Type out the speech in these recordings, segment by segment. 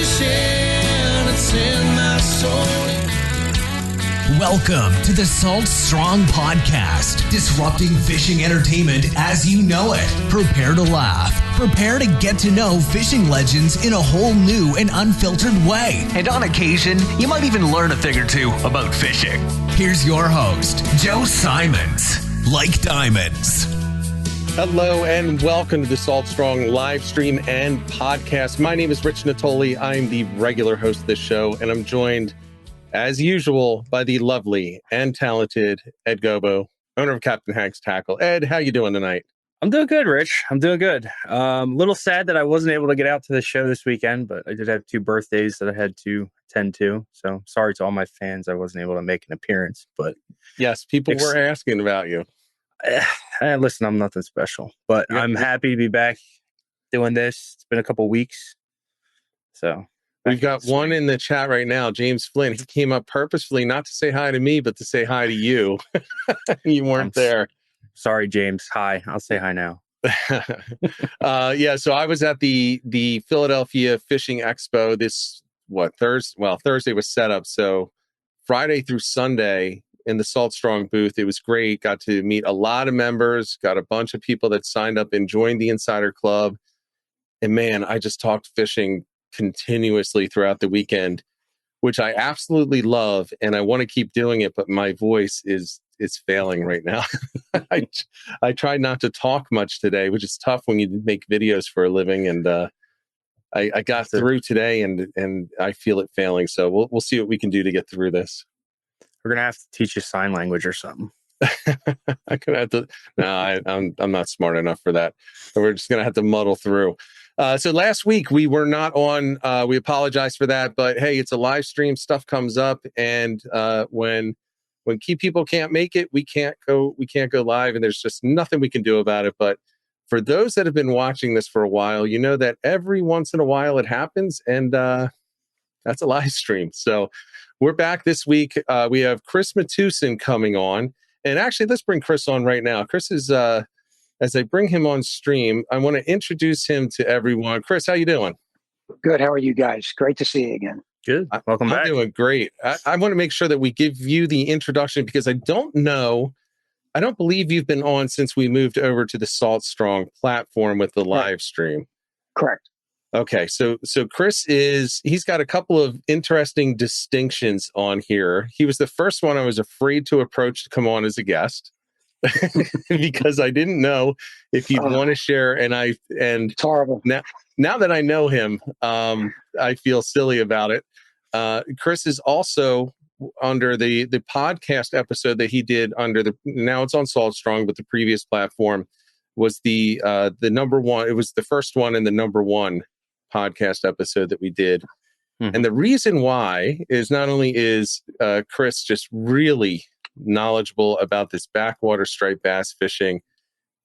fishing, it's in my soul. Welcome to the Salt Strong Podcast, disrupting fishing entertainment as you know it. Prepare to laugh. Prepare to get to know fishing legends in a whole new and unfiltered way. And on occasion, you might even learn a thing or two about fishing. Here's your host, Joe Simons. Like diamonds. Hello and welcome to the Salt Strong live stream and podcast. My name is Rich Natoli. I'm the regular host of this show, and I'm joined, as usual, by the lovely and talented Ed Gobo, owner of Captain Hank's Tackle. Ed, how you doing tonight? I'm doing good, Rich. I'm doing good. A little sad that I wasn't able to get out to the show this weekend, but I did have 2 birthdays that I had to attend to. So sorry to all my fans I wasn't able to make an appearance. But yes, people were asking about you. Listen, I'm nothing special, but I'm happy to be back doing this. It's been a couple weeks. So we've got one in the chat right now, James Flynn. He came up purposefully not to say hi to me, but to say hi to you. You weren't there. Sorry, James. Hi. I'll say hi now. So I was at the Philadelphia Fishing Expo Thursday was set up. So Friday through Sunday in the Salt Strong booth, it was great. Got to meet a lot of members, got a bunch of people that signed up and joined the Insider Club. And man, I just talked fishing continuously throughout the weekend, which I absolutely love. And I want to keep doing it, but my voice is failing right now. I tried not to talk much today, which is tough when you make videos for a living. And I got through today and I feel it failing. So we'll see what we can do to get through this. We're going to have to teach you sign language or something. I could have to. No, I'm not smart enough for that. We're just going to have to muddle through. So last week we were not on. We apologize for that, but hey, it's a live stream. Stuff comes up, and when key people can't make it, we can't go live, and there's just nothing we can do about it. But for those that have been watching this for a while, you know that every once in a while it happens, and that's a live stream. So we're back this week. We have Chris Matuson coming on. And actually, let's bring Chris on right now. Chris is, as I bring him on stream, I want to introduce him to everyone. Chris, how you doing? Good. How are you guys? Great to see you again. Good. Welcome back. I'm doing great. I want to make sure that we give you the introduction because I don't believe you've been on since we moved over to the Salt Strong platform with the live stream. Correct. Okay, so Chris he's got a couple of interesting distinctions on here. He was the first one I was afraid to approach to come on as a guest because I didn't know if he'd want to share. And it's horrible. Now that I know him, I feel silly about it. Chris is also under the podcast episode that he did now it's on Salt Strong, but the previous platform was the number one. It was the first one and the number one podcast episode that we did. Mm-hmm. And the reason why is not only is Chris just really knowledgeable about this backwater striped bass fishing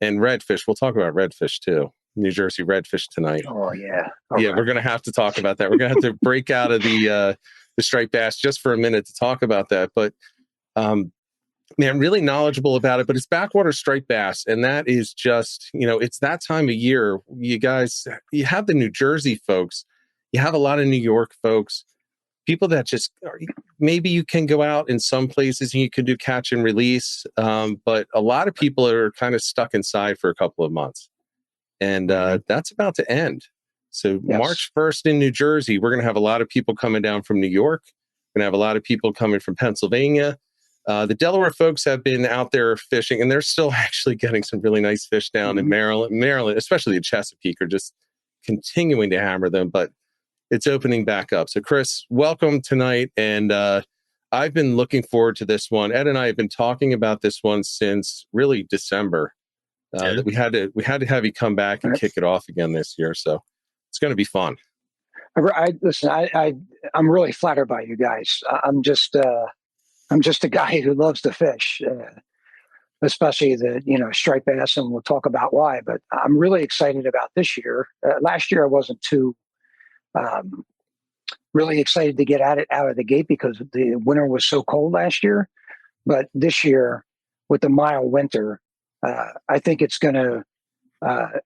and redfish. We'll talk about redfish too. New Jersey redfish tonight. Oh yeah. Yeah, we're going to have to talk about that. We're going to have to break out of the striped bass just for a minute to talk about that. But man, really knowledgeable about it, but it's backwater striped bass. And that is just, it's that time of year. You guys, you have the New Jersey folks, you have a lot of New York folks, people that just, maybe you can go out in some places and you can do catch and release. But a lot of people are kind of stuck inside for a couple of months. And that's about to end. So yes. March 1st in New Jersey, we're going to have a lot of people coming down from New York. We're going to have a lot of people coming from Pennsylvania. The Delaware folks have been out there fishing, and they're still actually getting some really nice fish down in Maryland, especially the Chesapeake, are just continuing to hammer them, but it's opening back up. So, Chris, welcome tonight, and I've been looking forward to this one. Ed and I have been talking about this one since really December. That we had to have you come back and kick it off again this year, so it's going to be fun. I'm really flattered by you guys. I'm just a guy who loves to fish, especially the striped bass, and we'll talk about why. But I'm really excited about this year. Last year I wasn't too really excited to get at it out of the gate because the winter was so cold last year. But this year, with the mild winter, I think it's going to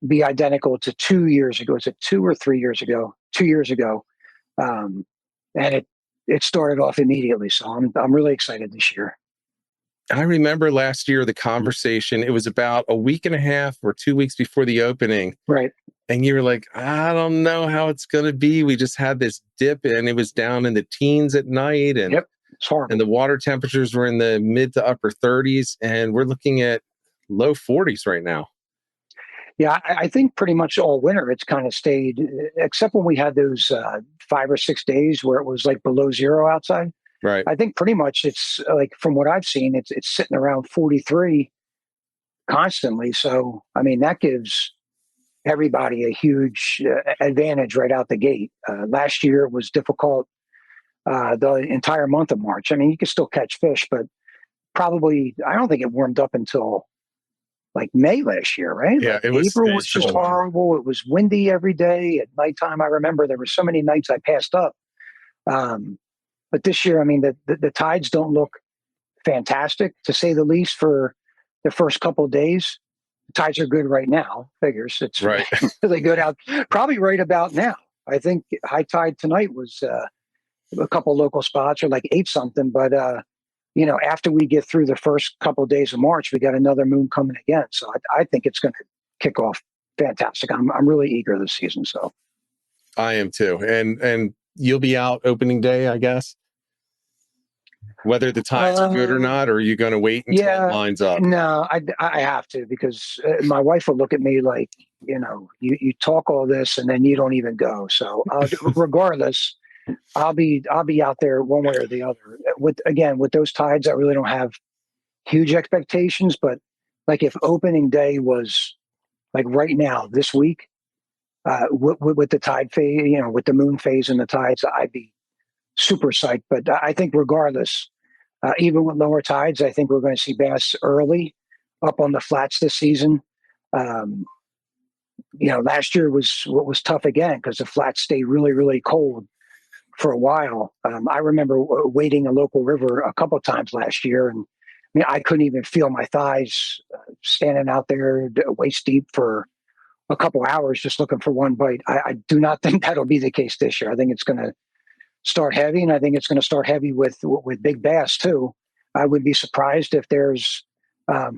be identical to 2 years ago. Is it 2 or 3 years ago? 2 years ago, And it started off immediately. So I'm really excited this year. I remember last year, the conversation, it was about a week and a half or 2 weeks before the opening. Right. And you were like, I don't know how it's going to be. We just had this dip and it was down in the teens at night. And, yep, it's horrible. And the water temperatures were in the mid to upper 30s. And we're looking at low 40s right now. Yeah, I think pretty much all winter it's kind of stayed, except when we had those 5 or 6 days where it was like below zero outside. Right. I think pretty much it's like, from what I've seen, it's sitting around 43 constantly. So, I mean, that gives everybody a huge advantage right out the gate. Last year it was difficult the entire month of March. I mean, you can still catch fish, but probably, I don't think it warmed up until like May last year, right? Yeah, like it was April was just horrible. It was windy every day at nighttime. I remember there were so many nights I passed up. But this year, I mean, the tides don't look fantastic, to say the least, for the first couple of days. The tides are good right now. Figures it's right. really good out. Probably right about now. I think high tide tonight was a couple local spots, or like 8 something. But after we get through the first couple of days of March, we got another moon coming again. So I think it's going to kick off fantastic. I'm really eager this season. So I am too. And you'll be out opening day, I guess, whether the tides are good or not, or are you going to wait until it lines up? No, I have to, because my wife will look at me like, you talk all this and then you don't even go. So regardless, I'll be out there one way or the other. With those tides, I really don't have huge expectations, but like if opening day was like right now this week, with the tide phase, with the moon phase and the tides, I'd be super psyched. But I think regardless, even with lower tides, I think we're going to see bass early up on the flats this season. Last year was tough again because the flats stayed really, really cold for a while. I remember wading a local river a couple of times last year, and I mean, I couldn't even feel my thighs standing out there waist deep for a couple hours just looking for one bite. I do not think that'll be the case this year. I think it's going to start heavy, and I think it's going to start heavy with big bass too. I would be surprised if there's a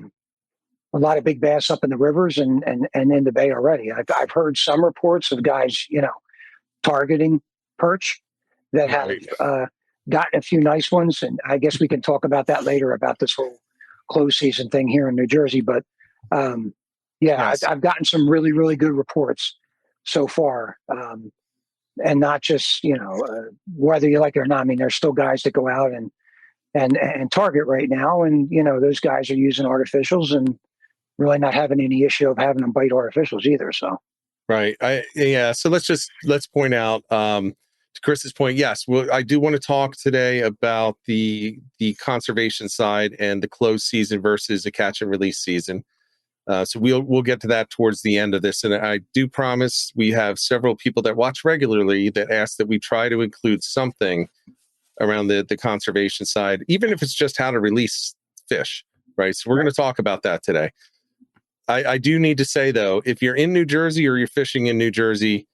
lot of big bass up in the rivers and in the bay already. I've heard some reports of guys, targeting perch that have gotten a few nice ones, and I guess we can talk about that later about this whole close season thing here in New Jersey. But yes. I've gotten some really, really good reports so far. And not just, whether you like it or not. I mean, there's still guys that go out and target right now. And, those guys are using artificials and really not having any issue of having them bite artificials either. So. Right. So let's point out, to Chris's point. Yes. Well, I do want to talk today about the conservation side and the closed season versus the catch and release season. So we'll get to that towards the end of this. And I do promise we have several people that watch regularly that ask that we try to include something around the conservation side, even if it's just how to release fish, right? So we're going to talk about that today. I do need to say, though, if you're in New Jersey or you're fishing in New Jersey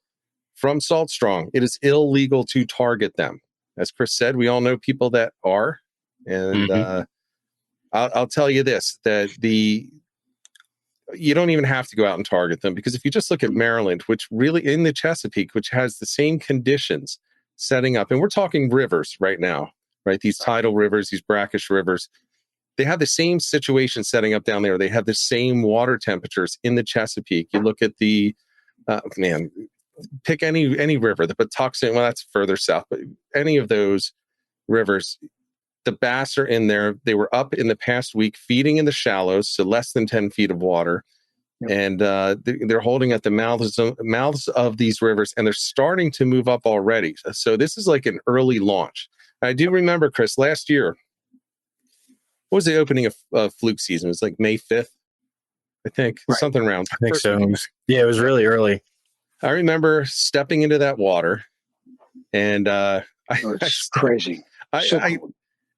from Salt Strong, it is illegal to target them. As Chris said, we all know people that are. And I'll tell you this, that you don't even have to go out and target them, because if you just look at Maryland, which really in the Chesapeake, which has the same conditions setting up, and we're talking rivers right now, right? These tidal rivers, these brackish rivers, they have the same situation setting up down there. They have the same water temperatures in the Chesapeake. You look at the, pick any river, the Patuxent, well, that's further south, but any of those rivers, the bass are in there. They were up in the past week feeding in the shallows, so less than 10 feet of water. Yep. And they're holding at the mouths of these rivers, and they're starting to move up already. So this is like an early launch. I do remember, Chris, last year, what was the opening of fluke season? It was like May 5th, I think, something around. I think so. Yeah, it was really early. I remember stepping into that water, and it's crazy.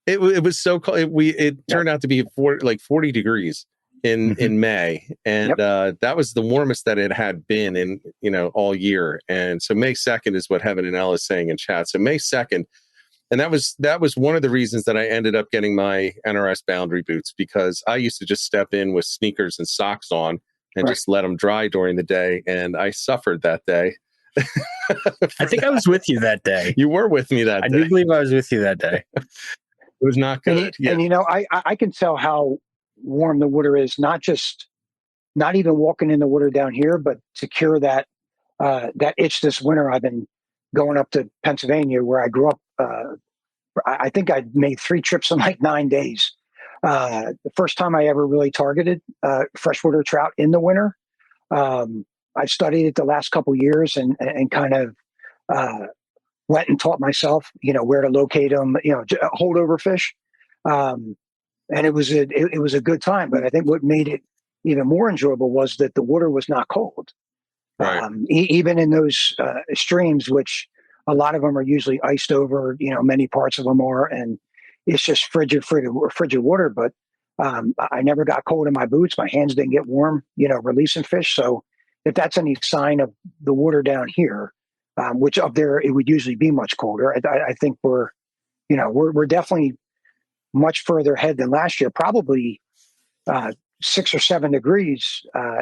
It was so cold. It turned out to be 40 degrees in May, and that was the warmest that it had been in all year. And so May 2nd is what Heaven and Elle is saying in chat. So May 2nd, and that was one of the reasons that I ended up getting my NRS boundary boots, because I used to just step in with sneakers and socks on and just let them dry during the day, and I suffered that day. I think I was with you that day. You were with me that day. I do believe I was with you that day. It was not good. And I can tell how warm the water is, not even walking in the water down here, but to cure that itch this winter. I've been going up to Pennsylvania, where I grew up. I think I made 3 trips in like 9 days. The first time I ever really targeted freshwater trout in the winter. I've studied it the last couple years and kind of went and taught myself, where to locate them, holdover fish. And it was a good time. But I think what made it even more enjoyable was that the water was not cold. Right. Even in those streams, which a lot of them are usually iced over, many parts of them are, and it's just frigid water. But I never got cold in my boots. My hands didn't get warm, releasing fish. So if that's any sign of the water down here, which up there it would usually be much colder, I think we're definitely much further ahead than last year. Probably 6 or 7 degrees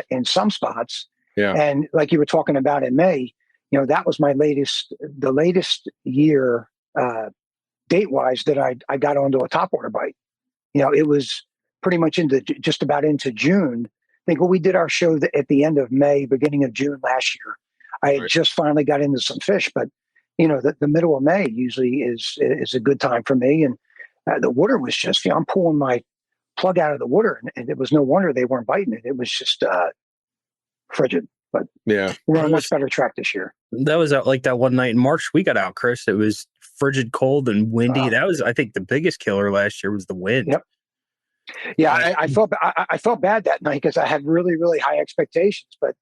in some spots. Yeah. And like you were talking about in May, that was the latest year date wise that I got onto a topwater bite. It was pretty much just about into June. I think when we did our show at the end of May, beginning of June last year, I had just finally got into some fish. But the middle of May usually is a good time for me. And the water was just, I'm pulling my plug out of the water, and it was no wonder they weren't biting it. It was just frigid. But yeah, we're on a much better track this year. That was like that one night in March we got out, Chris. It was frigid, cold, and windy. That was, I think, the biggest killer last year was the wind. Yep. Yeah, I felt bad that night because I had really, really high expectations. But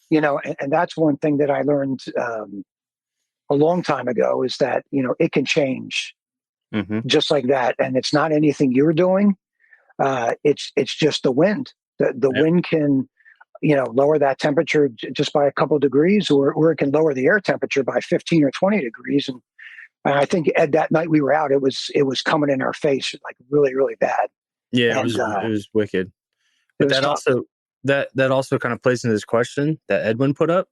and that's one thing that I learned a long time ago is that it can change just like that, and it's not anything you're doing. It's just the wind. The wind can lower that temperature just by a couple of degrees, or it can lower the air temperature by 15 or 20 degrees. And I think that night we were out, it was coming in our face like really, really bad. Yeah, it was wicked. But that also that also kind of plays into this question that Edwin put up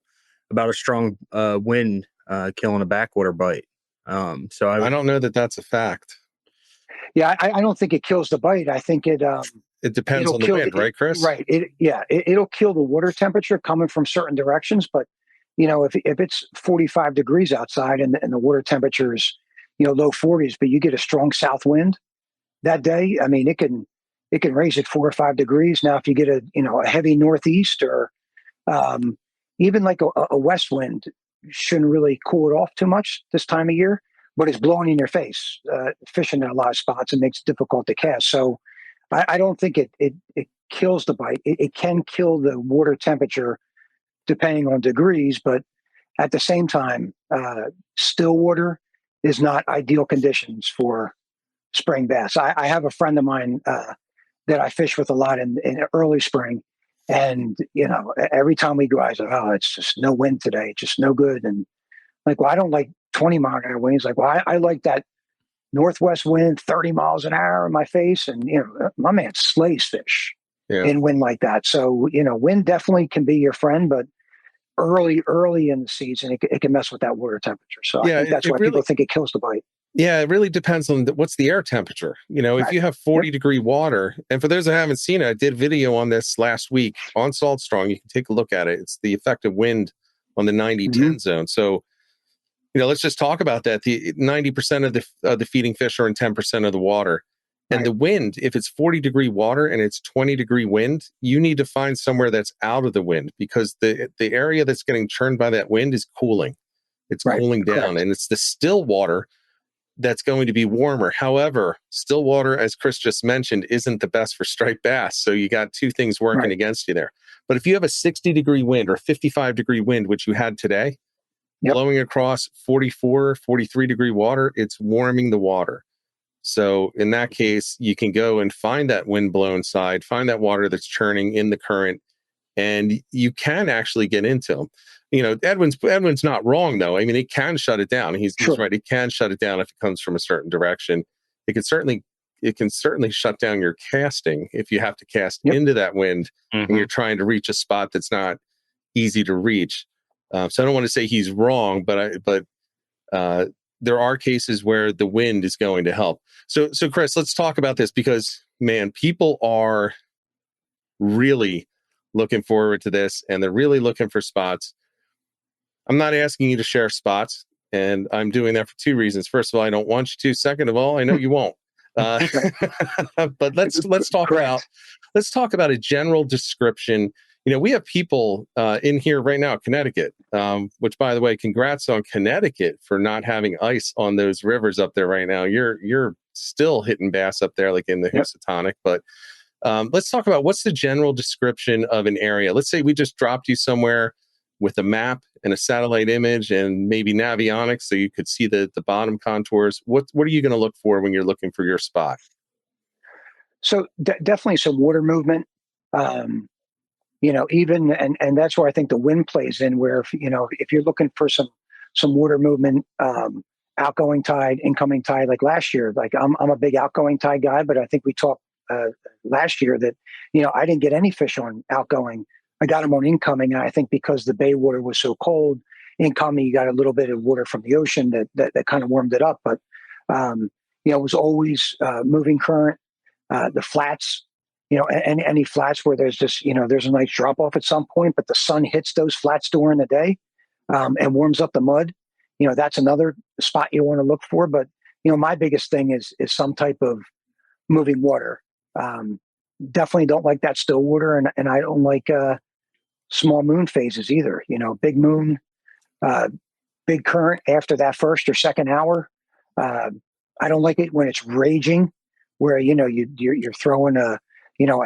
about a strong wind killing a backwater bite. So I don't know that that's a fact. Yeah, I don't think it kills the bite. I think it depends on the wind, right, Chris? Right. It'll kill the water temperature coming from certain directions. But if it's 45 degrees outside and the water temperature is low 40s, but you get a strong south wind that day, I mean, it can raise it 4 or 5 degrees. Now, if you get a heavy northeast or even like a west wind, shouldn't really cool it off too much this time of year, but it's blowing in your face, fishing in a lot of spots, and makes it difficult to cast. So I don't think it kills the bite. It can kill the water temperature depending on degrees, but at the same time, still water is not ideal conditions for spring bass. I have a friend of mine that I fish with a lot in early spring, and every time we go, I say, "Oh, it's just no wind today, just no good." And like, well, I don't like 20 mile an hour winds. Like, well, I like that northwest wind, 30 miles an hour in my face, and my man slays fish in wind like that. So wind definitely can be your friend, but early in the season, it can mess with that water temperature. So I think that's why people think it kills the bite. Yeah, it really depends on what's the air temperature. If you have 40-degree water, and for those that haven't seen it, I did video on this last week on Salt Strong. You can take a look at it. It's the effective wind on the 90-10 zone. So, let's just talk about that. The 90% of the feeding fish are in 10% of the water. And the wind, if it's 40-degree water and it's 20-degree wind, you need to find somewhere that's out of the wind, because the area that's getting churned by that wind is cooling. It's cooling down. Correct. And it's the still water that's going to be warmer. However, still water, as Chris just mentioned, isn't the best for striped bass. So you got two things working against you there. But if you have a 60-degree wind or 55-degree wind, which you had today, blowing across 44, 43-degree water, it's warming the water. So in that case, you can go and find that wind-blown side, find that water that's churning in the current, and you can actually get into them. Edwin's not wrong though. I mean, it can shut it down. He's right. It can shut it down if it comes from a certain direction. It can certainly shut down your casting if you have to cast into that wind and you're trying to reach a spot that's not easy to reach. So I don't want to say he's wrong, but there are cases where the wind is going to help. So Chris, let's talk about this because, man, people are really looking forward to this and they're really looking for spots. I'm not asking you to share spots, and I'm doing that for two reasons. First of all, I don't want you to. Second of all, I know you won't. But let's talk about a general description. We have people in here right now, Connecticut, which, by the way, congrats on Connecticut for not having ice on those rivers up there right now. You're still hitting bass up there, like in the Housatonic. But let's talk about what's the general description of an area. Let's say we just dropped you somewhere with a map and a satellite image and maybe navionics, so you could see the bottom contours. What are you going to look for when you're looking for your spot? So definitely some water movement. Even and that's where I think the wind plays in. Where if you're looking for some water movement, outgoing tide, incoming tide, like last year. Like I'm a big outgoing tide guy, but I think we talked last year that I didn't get any fish on outgoing. I got them on incoming, and I think because the bay water was so cold, incoming you got a little bit of water from the ocean that kind of warmed it up. But it was always moving current. The flats. Any flats where there's just, there's a nice drop off at some point, but the sun hits those flats during the day and warms up the mud. That's another spot you want to look for. But, my biggest thing is some type of moving water. Definitely don't like that still water. And I don't like small moon phases either. Big moon, big current after that first or second hour. I don't like it when it's raging where, you're throwing a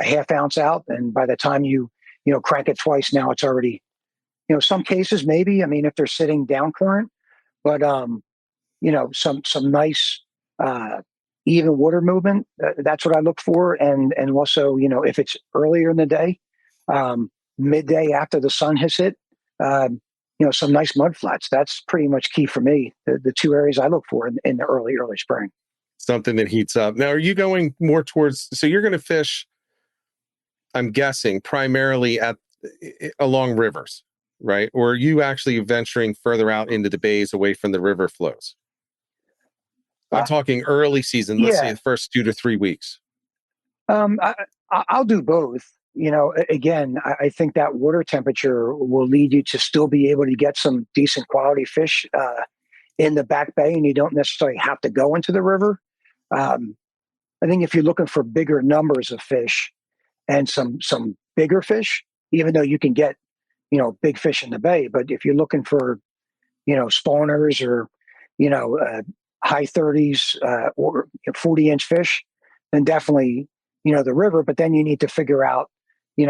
half ounce out, and by the time you crank it twice, now it's already, some cases maybe. I mean, if they're sitting down current, but some nice even water movement. That's what I look for, and also if it's earlier in the day, midday after the sun has hit, some nice mud flats. That's pretty much key for me. The two areas I look for in the early spring. Something that heats up. Now, are you going more towards? So you're going to fish, I'm guessing, primarily along rivers, right? Or are you actually venturing further out into the bays away from the river flows? I'm talking early season, let's say the first 2 to 3 weeks. I'll do both. Again, I think that water temperature will lead you to still be able to get some decent quality fish in the back bay, and you don't necessarily have to go into the river. I think if you're looking for bigger numbers of fish and some bigger fish, even though you can get, big fish in the bay, but if you're looking for, spawners or, high 30s or 40-inch fish, then definitely, the river. But then you need to figure out,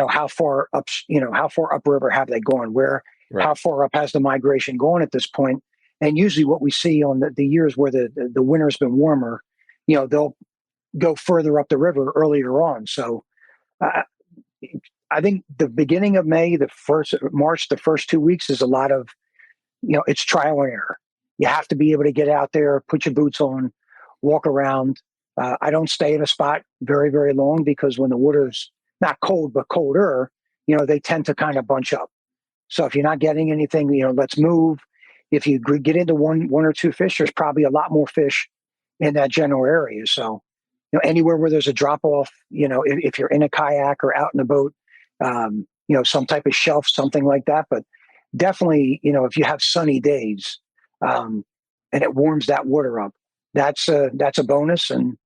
how far upriver have they gone? How far up has the migration gone at this point? And usually what we see on the years where the winter's been warmer, they'll go further up the river earlier on. So I think the beginning of May, March, the first 2 weeks is a lot of, it's trial and error. You have to be able to get out there, put your boots on, walk around. I don't stay in a spot very, very long because when the water's not cold, but colder, they tend to kind of bunch up. So if you're not getting anything, let's move. If you get into one or two fish, there's probably a lot more fish in that general area. So, anywhere where there's a drop off, if you're in a kayak or out in a boat, some type of shelf, something like that. But definitely, if you have sunny days and it warms that water up, that's a bonus. And,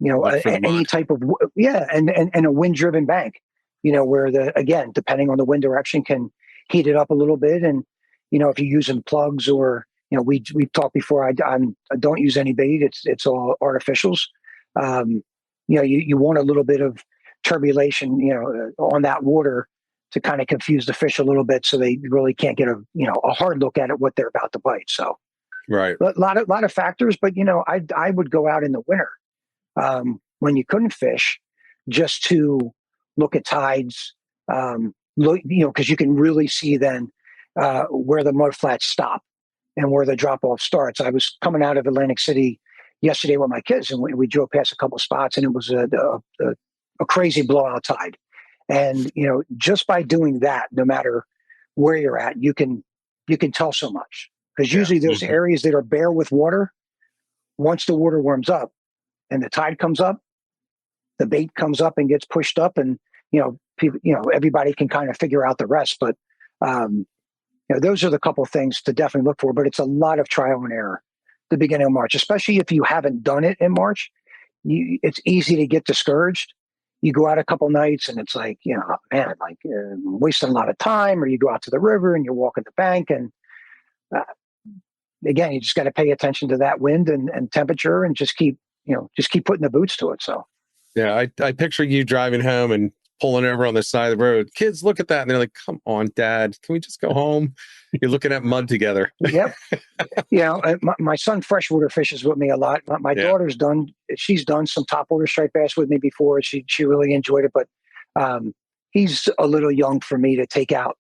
any type of, and a wind driven bank, where again, depending on the wind direction can heat it up a little bit. And, if you're using plugs or, we've talked before, I don't use any bait. It's all artificials. You want a little bit of turbulation, on that water to kind of confuse the fish a little bit, so they really can't get a hard look at it what they're about to bite. So, right, a lot of factors, but I would go out in the winter when you couldn't fish, just to look at tides, because you can really see then where the mud flats stop and where the drop off starts. I was coming out of Atlantic City yesterday with my kids, and we drove past a couple spots, and it was a crazy blowout tide. And just by doing that, no matter where you're at, you can tell so much, because usually those areas that are bare with water, once the water warms up and the tide comes up, the bait comes up and gets pushed up, and people, everybody can kind of figure out the rest. But those are the couple of things to definitely look for. But it's a lot of trial and error at the beginning of March, especially if you haven't done it in March. It's easy to get discouraged. You go out a couple nights and it's like, man, like wasting a lot of time. Or you go out to the river and you walk at the bank, and again, you just got to pay attention to that wind and temperature, and just keep putting the boots to it. So, yeah, I picture you driving home and pulling over on the side of the road. Kids, look at that. And they're like, come on, Dad, can we just go home? You're looking at mud together. Yep. My son freshwater fishes with me a lot. My daughter's she's done some topwater striped bass with me before. She really enjoyed it, but he's a little young for me to take out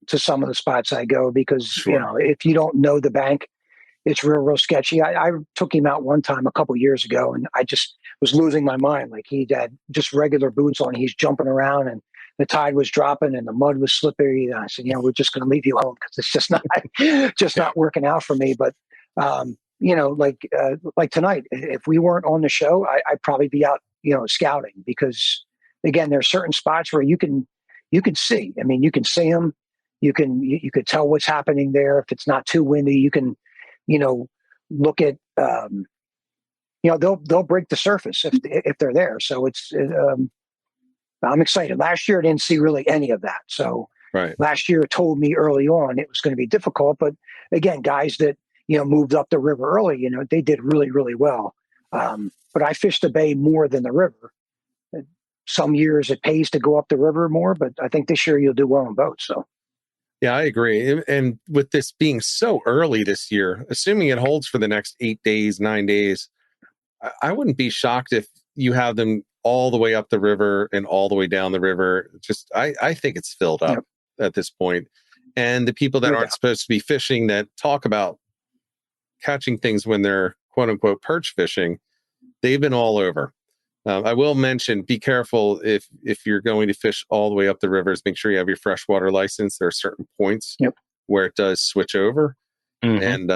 to some of the spots I go, because, if you don't know the bank, it's real sketchy. I took him out one time a couple years ago, and I just was losing my mind. Like, he had just regular boots on. He's jumping around, and the tide was dropping and the mud was slippery. And I said, we're just going to leave you home, because it's just not working out for me. But, like tonight, if we weren't on the show, I'd probably be out, scouting, because again, there's certain spots where you can see, you can see them. You could tell what's happening there. If it's not too windy, you can, look at, they'll break the surface if they're there. So I'm excited. Last year I didn't see really any of that. So last year told me early on it was going to be difficult. But again, guys that, moved up the river early, they did really, really well. But I fished the bay more than the river. Some years it pays to go up the river more, but I think this year you'll do well on both. So. Yeah, I agree. And with this being so early this year, assuming it holds for the next 8 days, 9 days, I wouldn't be shocked if you have them all the way up the river and all the way down the river. Just, I think it's filled up at this point. And the people that aren't supposed to be fishing, that talk about catching things when they're quote unquote perch fishing, they've been all over. I will mention, be careful if you're going to fish all the way up the rivers, make sure you have your freshwater license. There are certain points where it does switch over, and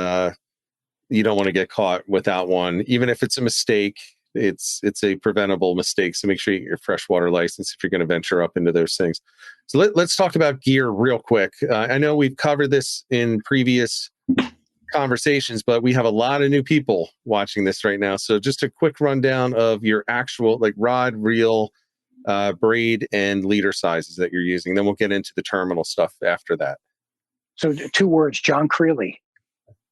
you don't want to get caught without one. Even if it's a mistake, it's a preventable mistake. So make sure you get your freshwater license if you're going to venture up into those things. So let's talk about gear real quick. I know we've covered this in previous conversations, but we have a lot of new people watching this right now. So just a quick rundown of your actual rod, reel, braid, and leader sizes that you're using. Then we'll get into the terminal stuff after that. So 2 words, John Creeley,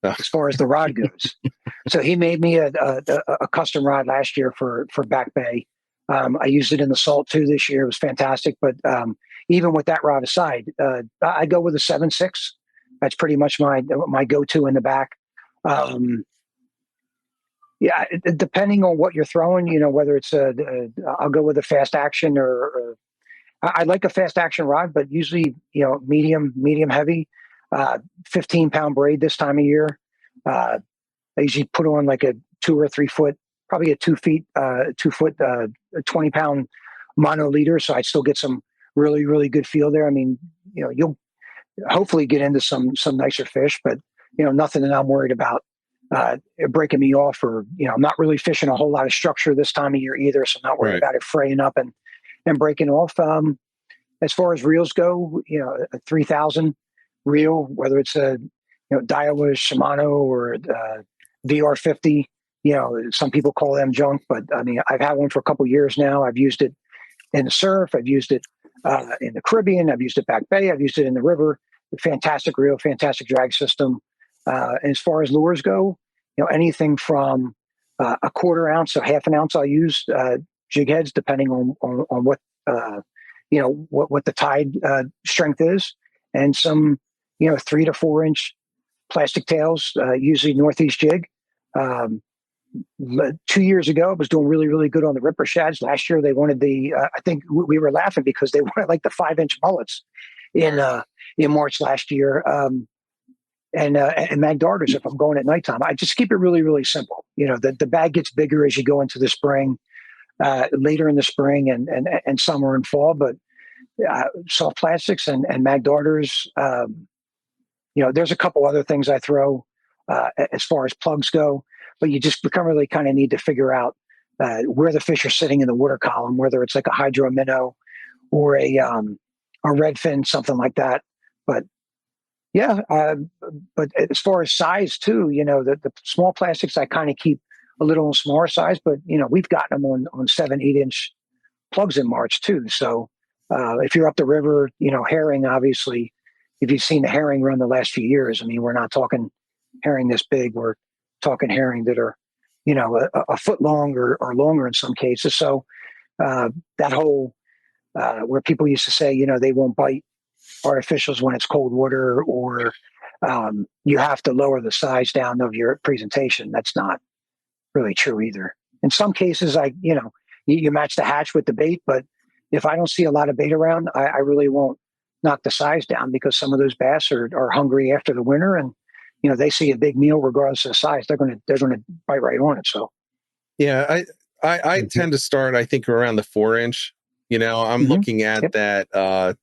as far as the rod goes. So he made me a custom rod last year for Back Bay. I used it in the Salt too this year. It was fantastic. But even with that rod aside, I go with a 7.6. That's pretty much my go-to in the back. Depending on what you're throwing, whether it's I'll go with a fast action or I like a fast action rod, but usually, medium heavy, 15-pound braid this time of year. I usually put on like a 2 or 3 foot, probably a 2 foot, 20-pound mono leader. So I still get some really, really good feel there. You'll hopefully get into some nicer fish, but nothing that I'm worried about breaking me off, or I'm not really fishing a whole lot of structure this time of year either, so I'm not worried about it fraying up and breaking off. As far as reels go, a 3000 reel, whether it's a Daiwa, Shimano, or VR50, some people call them junk, but I've had one for a couple years now. I've used it in the surf, I've used it in the Caribbean, I've used it Back Bay, I've used it in the river. Fantastic reel, fantastic drag system. And as far as lures go, anything from a 1/4 ounce, so 1/2 ounce, I'll use jig heads depending on what what the tide strength is, and some 3 to 4 inch plastic tails, usually Northeast jig. 2 years ago, it was doing really, really good on the Ripper Shads. Last year, they wanted I think we were laughing because they wanted like the 5-inch mullets in March last year. And mag darters, if I'm going at nighttime, I just keep it really, really simple. The bag gets bigger as you go into the spring, later in the spring and summer and fall, but soft plastics and mag darters. There's a couple other things I throw as far as plugs go, but you just really kind of need to figure out where the fish are sitting in the water column, whether it's like a hydro minnow or a redfin, something like that. But yeah, but as far as size too, the small plastics I kind of keep a little on smaller size, but we've gotten them on 7-8 inch plugs in March too. So if you're up the river, herring, obviously, if you've seen the herring run the last few years, I mean, we're not talking herring this big. We're talking herring that are, a foot long or longer in some cases. So that whole where people used to say, they won't bite artificials when it's cold water, or you have to lower the size down of your presentation. That's not really true either. In some cases, you match the hatch with the bait, but if I don't see a lot of bait around, I really won't knock the size down, because some of those bass are hungry after the winter, and they see a big meal regardless of the size. They're going to bite right on it. So yeah, I tend to start, I think, around the 4-inch. I'm looking at that.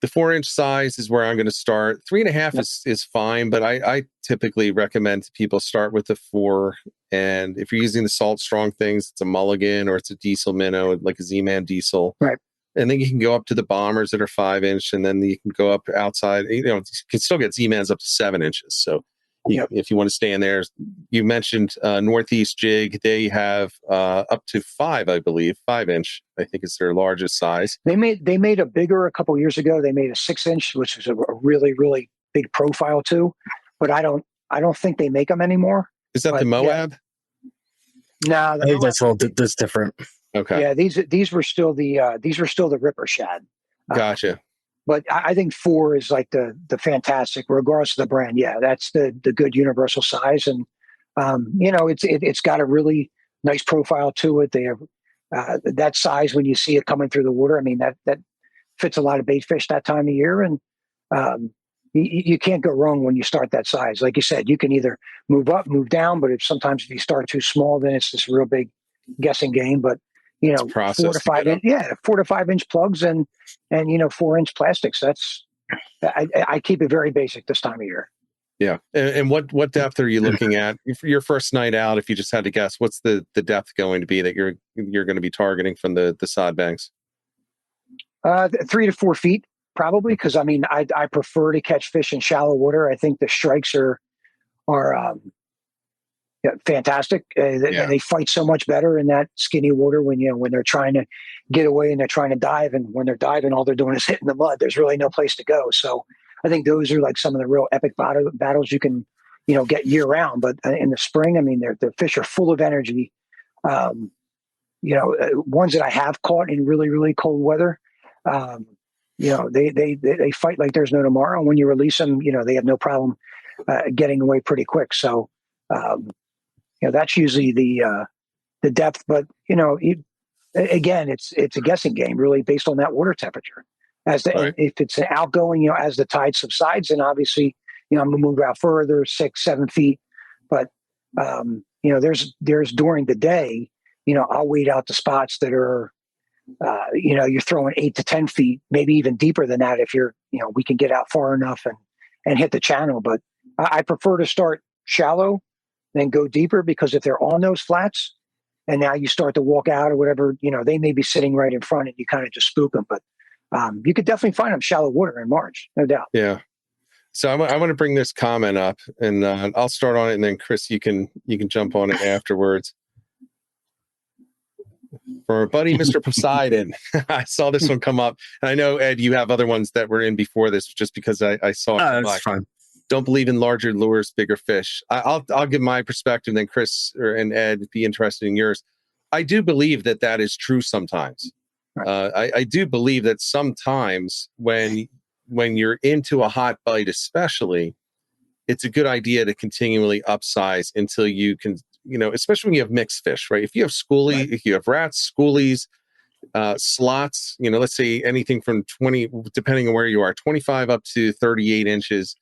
The 4-inch size is where I'm going to start. 3.5 is fine, but I typically recommend to people start with the 4. And if you're using the salt strong things, it's a mulligan or it's a diesel minnow, like a Z-Man diesel. Right. And then you can go up to the bombers that are 5-inch, and then you can go up outside. You can still get Z-Mans up to 7 inches. So if you want to stay in there, you mentioned Northeast Jig. They have up to 5, I believe. 5-inch, I think, is their largest size. They made a bigger a couple of years ago. They made a 6-inch, which is a really, really big profile too. But I don't think they make them anymore. Is that the Moab? Yeah. No, I think that's different. Okay. Yeah, these were still the Ripper Shad. Gotcha. But I think 4 is like the fantastic, regardless of the brand. Yeah, that's the good universal size, and it's got a really nice profile to it. They have that size when you see it coming through the water. I mean, that fits a lot of bait fish that time of year, and you can't go wrong when you start that size. Like you said, you can either move up, move down, but sometimes if you start too small, then it's this real big guessing game. But 4 to 5 inch, 4 to 5 inch plugs and 4-inch plastics. I keep it very basic this time of year. Yeah. And what depth are you looking at for your first night out? If you just had to guess, what's the depth going to be that you're going to be targeting from the sod banks? 3 to 4 feet, probably. Because I prefer to catch fish in shallow water. I think the strikes are fantastic. They fight so much better in that skinny water when they're trying to get away and they're trying to dive, and when they're diving, all they're doing is hitting the mud. There's really no place to go. So I think those are like some of the real epic battles you can get year round. But in the spring, the fish are full of energy. Ones that I have caught in really, really cold weather, they fight like there's no tomorrow. And when you release them, they have no problem getting away pretty quick. So that's usually the depth, but again, it's a guessing game, really, based on that water temperature. If it's an outgoing, as the tide subsides, then obviously, I'm gonna move out further, 6, 7 feet. But there's during the day, I'll weed out the spots that are, you're throwing 8 to 10 feet, maybe even deeper than that if we can get out far enough and hit the channel. But I prefer to start shallow, then go deeper, because if they're on those flats and now you start to walk out or whatever, they may be sitting right in front and you kind of just spook them. But you could definitely find them shallow water in March, no doubt. Yeah. So I want to bring this comment up, and I'll start on it, and then Chris, you can jump on it afterwards. For our buddy, Mr. Poseidon, I saw this one come up, and I know, Ed, you have other ones that were in before this, just because I saw it. That's fine. Don't believe in larger lures, bigger fish. I'll give my perspective, then Chris and Ed be interested in yours. I do believe that is true sometimes. Right. I do believe that sometimes when you're into a hot bite, especially, it's a good idea to continually upsize until you can, especially when you have mixed fish, right? If you have schoolie, Right. if you have rats, schoolies, slots, let's say anything from 20, depending on where you are, 25 up to 38 inches.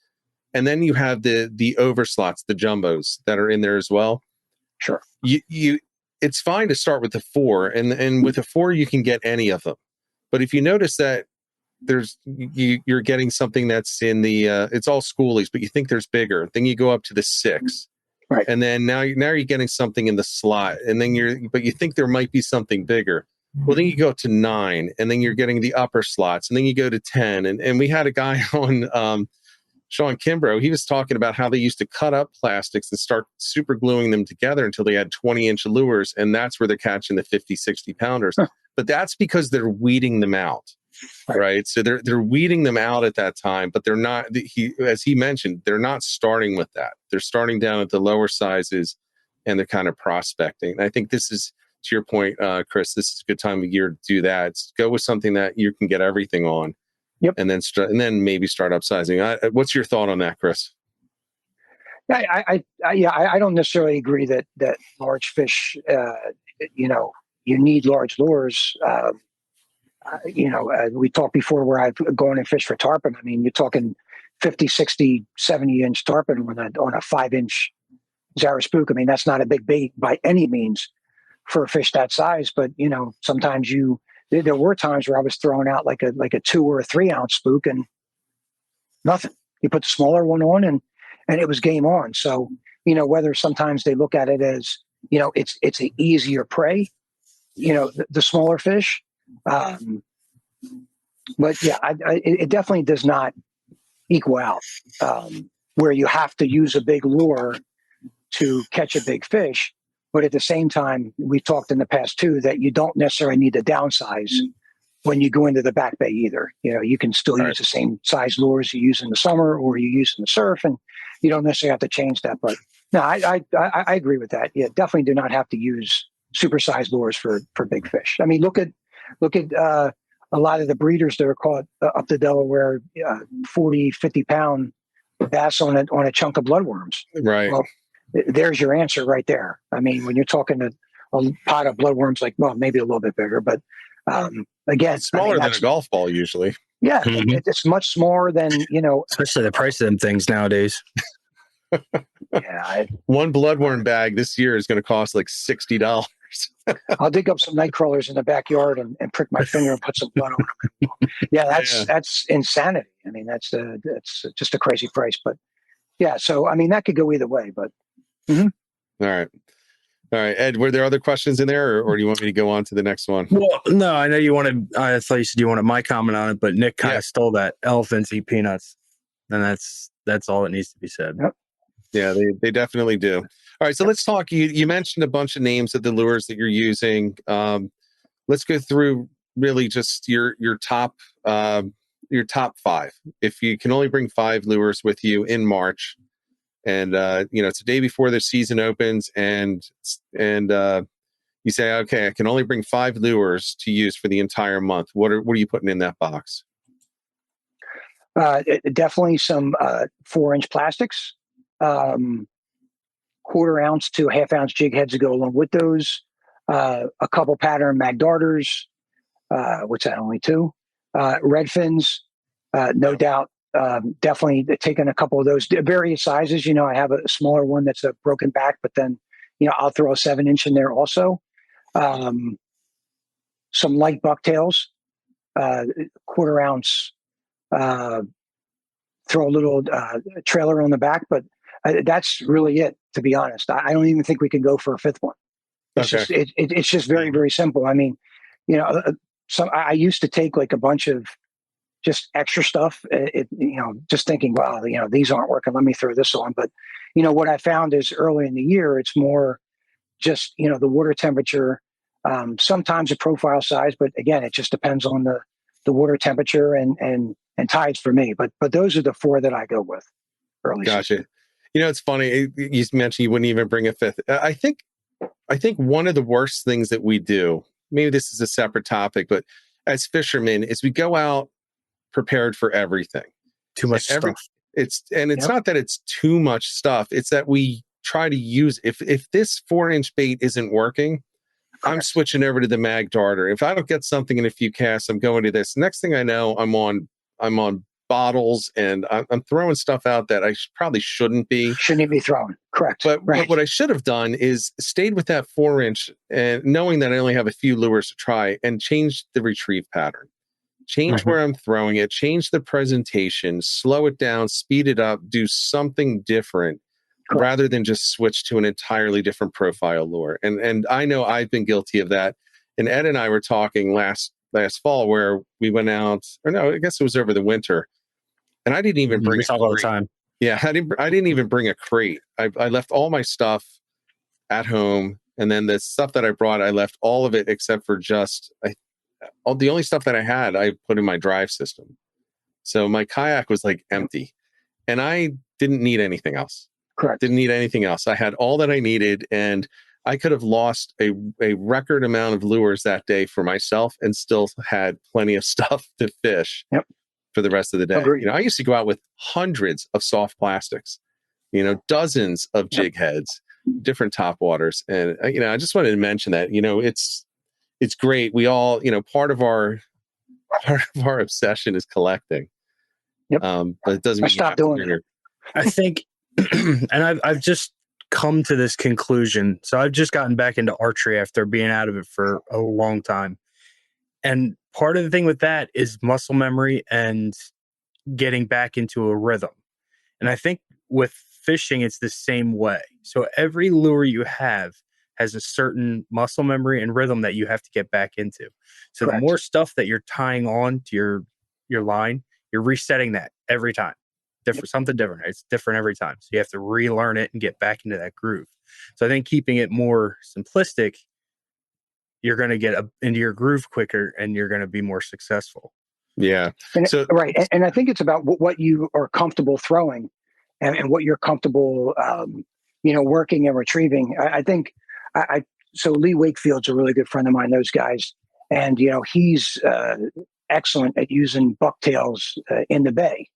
And then you have the over slots, the jumbos that are in there as well. Sure. It's fine to start with the 4, and with a 4 you can get any of them. But if you notice that you're getting something that's in the it's all schoolies, but you think there's bigger, then you go up to the 6. Right. And then now you're getting something in the slot, and then but you think there might be something bigger. Well, then you go up to 9, and then you're getting the upper slots, and then you go to 10. And we had a guy on Sean Kimbrough. He was talking about how they used to cut up plastics and start super gluing them together until they had 20-inch lures, and that's where they're catching the 50, 60 pounders. Huh. But that's because they're weeding them out. Right. So they're weeding them out at that time, but they're not, as he mentioned, they're not starting with that. They're starting down at the lower sizes, and they're kind of prospecting. And I think this is, to your point, Chris, this is a good time of year to do that. Go with something that you can get everything on. Yep. And then maybe start upsizing. What's your thought on that, Chris? I don't necessarily agree that large fish, you need large lures. We talked before where I've gone and fished for tarpon. I mean, you're talking 50, 60, 70-inch tarpon on a 5-inch Zara spook. I mean, that's not a big bait by any means for a fish that size. But, sometimes there were times where I was throwing out like a 2 or a 3-ounce spook and nothing. You put the smaller one on and it was game on. So, whether sometimes they look at it as, it's an easier prey, the smaller fish. But yeah, it definitely does not equal out where you have to use a big lure to catch a big fish. But at the same time, we've talked in the past too that you don't necessarily need to downsize when you go into the back bay either. You can still use the same size lures you use in the summer or you use in the surf, and you don't necessarily have to change that. But no, I agree with that. Yeah, definitely do not have to use supersized lures for big fish. I mean, look at a lot of the breeders that are caught up the Delaware, 40, 50-pound bass on a chunk of bloodworms. Right. Well, there's your answer right there. I mean, when you're talking to a pot of bloodworms, maybe a little bit bigger, but again, it's smaller than a golf ball usually. Yeah, it's much smaller than, especially the price of them things nowadays. Yeah, one bloodworm bag this year is going to cost like $60. I'll dig up some night crawlers in the backyard and prick my finger and put some blood on them. Yeah, that's insanity. I mean, that's just a crazy price. But yeah, so I mean, that could go either way. But All right, Ed. Were there other questions in there, or do you want me to go on to the next one? Well, no, I know you wanted. I thought you said you wanted my comment on it, but Nick kind of stole that. Elephants eat peanuts, and that's all that needs to be said. Yep. Yeah, they definitely do. All right, so let's talk. You mentioned a bunch of names of the lures that you're using. Let's go through really just your top 5. If you can only bring 5 lures with you in March, and it's a day before the season opens, and you say, okay, I can only bring 5 lures to use for the entire month. What are you putting in that box? Definitely some 4-inch plastics. 1/4 ounce to 1/2 ounce jig heads to go along with those. A couple pattern mag darters. What's that? Only 2. Red fins, no doubt. Definitely taking a couple of those various sizes. I have a smaller one that's a broken back, but then I'll throw a 7-inch in there also. Some light bucktails, 1/4 ounce. Throw a little trailer on the back, but that's really it, to be honest. I don't even think we can go for a 5th one. It's just very, very simple. I mean, I used to take like a bunch of just extra stuff, just thinking, wow, these aren't working. Let me throw this on. But, what I found is early in the year, it's more just, the water temperature, sometimes a profile size, but again, it just depends on the water temperature and tides for me. But those are the 4 that I go with early. Gotcha. It's funny. You mentioned you wouldn't even bring a 5th. I think one of the worst things that we do, maybe this is a separate topic, but as fishermen, is we go out prepared for everything. Too much stuff. It's not that it's too much stuff. It's that we try to use, if this 4-inch bait isn't working, I'm switching over to the mag darter. If I don't get something in a few casts, I'm going to this. Next thing I know, I'm on bottles, and I'm throwing stuff out that I probably shouldn't be. Shouldn't be throwing. Correct. But what I should have done is stayed with that 4-inch, and knowing that I only have a few lures to try, and changed the retrieve pattern. Change where I'm throwing it, change the presentation, slow it down, speed it up, do something different rather than just switch to an entirely different profile lure. And I know I've been guilty of that. And Ed and I were talking last fall where we went out, or no, I guess it was over the winter. And I didn't even bring we talk all the time. Yeah, I didn't even bring a crate. I left all my stuff at home, and then the stuff that I brought, I left all of it except for just the only stuff that I had, I put in my drive system. So my kayak was like empty, and I didn't need anything else. Correct. Didn't need anything else. I had all that I needed, and I could have lost a record amount of lures that day for myself and still had plenty of stuff to fish for the rest of the day. Agreed. I used to go out with hundreds of soft plastics, dozens of jig heads, different top waters. And, I just wanted to mention that, it's great. We all, part of our obsession is collecting. But it doesn't mean I stopped doing it. I think, and I've just come to this conclusion. So I've just gotten back into archery after being out of it for a long time. And part of the thing with that is muscle memory and getting back into a rhythm. And I think with fishing, it's the same way. So every lure you have has a certain muscle memory and rhythm that you have to get back into. So the more stuff that you're tying on to your line, you're resetting that every time. Something different. It's different every time. So you have to relearn it and get back into that groove. So I think keeping it more simplistic, you're going to get into your groove quicker and you're going to be more successful. Yeah. Right. And I think it's about what you are comfortable throwing and what you're comfortable, working and retrieving. I think so Lee Wakefield's a really good friend of mine, those guys. And, he's excellent at using bucktails in the bay,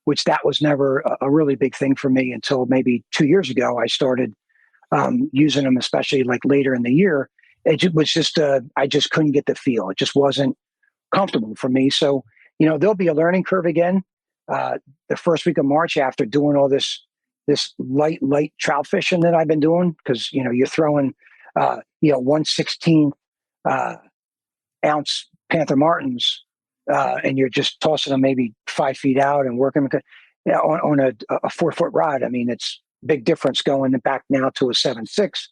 which that was never a really big thing for me until maybe 2 years ago. I started using them, especially like later in the year. It was just, I just couldn't get the feel. It just wasn't comfortable for me. So, there'll be a learning curve again. The first week of March, after doing all this light trout fishing that I've been doing, because, you're throwing, 1/16 ounce Panther Martins, and you're just tossing them maybe 5 feet out and working on a 4-foot rod. I mean, it's big difference going back now to a 7.6,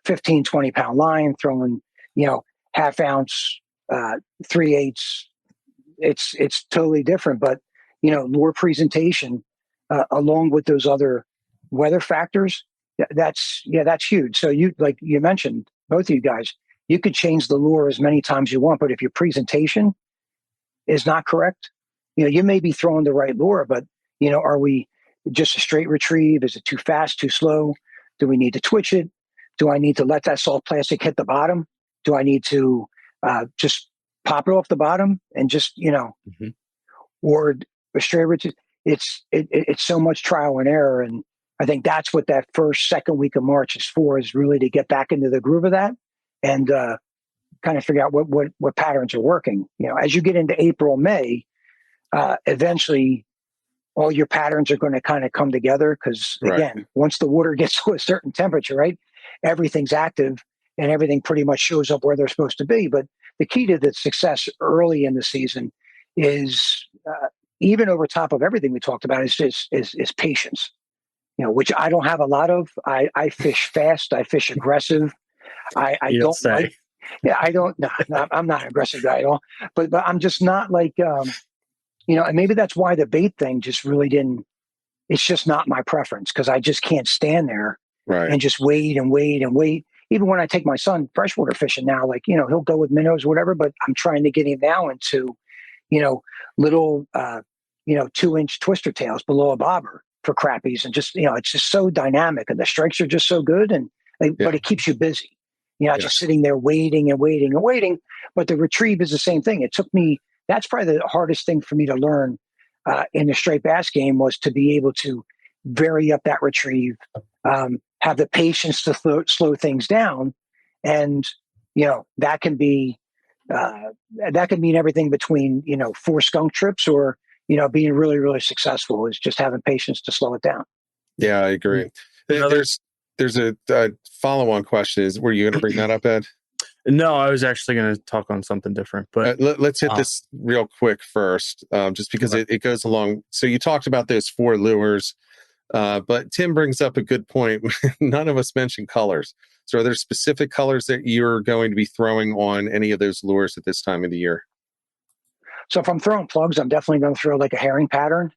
15, 20 pound line, throwing, half ounce, 3/8. It's totally different, but, lure presentation, along with those other weather factors, that's huge. So like you mentioned, both of you guys, you could change the lure as many times you want, but if your presentation is not correct, you may be throwing the right lure, but, are we just a straight retrieve? Is it too fast, too slow? Do we need to twitch it? Do I need to let that soft plastic hit the bottom? Do I need to just pop it off the bottom and just, or a straight retrieve? It's so much trial and error. And I think that's what that second week of March is for, is really to get back into the groove of that and kind of figure out what patterns are working. As you get into April, May, eventually all your patterns are going to kind of come together. Because again, once the water gets to a certain temperature, right, everything's active and everything pretty much shows up where they're supposed to be. But the key to the success early in the season is, even over top of everything we talked about, is patience. Which I don't have a lot of. I fish fast. I fish aggressive. I don't say. I don't. No, I'm not an aggressive guy at all. But I'm just not like, and maybe that's why the bait thing just really didn't. It's just not my preference, because I just can't stand there and just wait and wait and wait. Even when I take my son freshwater fishing now, like, he'll go with minnows, whatever. But I'm trying to get him now into, little, 2-inch twister tails below a bobber for crappies, and just, it's just so dynamic, and the strikes are just so good, and but it keeps you busy. Just sitting there waiting and waiting and waiting. But the retrieve is the same thing. It took me, that's probably the hardest thing for me to learn in the straight bass game was to be able to vary up that retrieve, have the patience to slow things down. And, that can be, that could mean everything between, 4 skunk trips or, being really, really successful is just having patience to slow it down. Yeah, I agree. There's a follow-on question. Were you going to bring that up, Ed? No, I was actually going to talk on something different, but let's hit this real quick first, just because it goes along. So you talked about those 4 lures, but Tim brings up a good point. None of us mentioned colors. So are there specific colors that you're going to be throwing on any of those lures at this time of the year? So if I'm throwing plugs, I'm definitely going to throw like a herring pattern.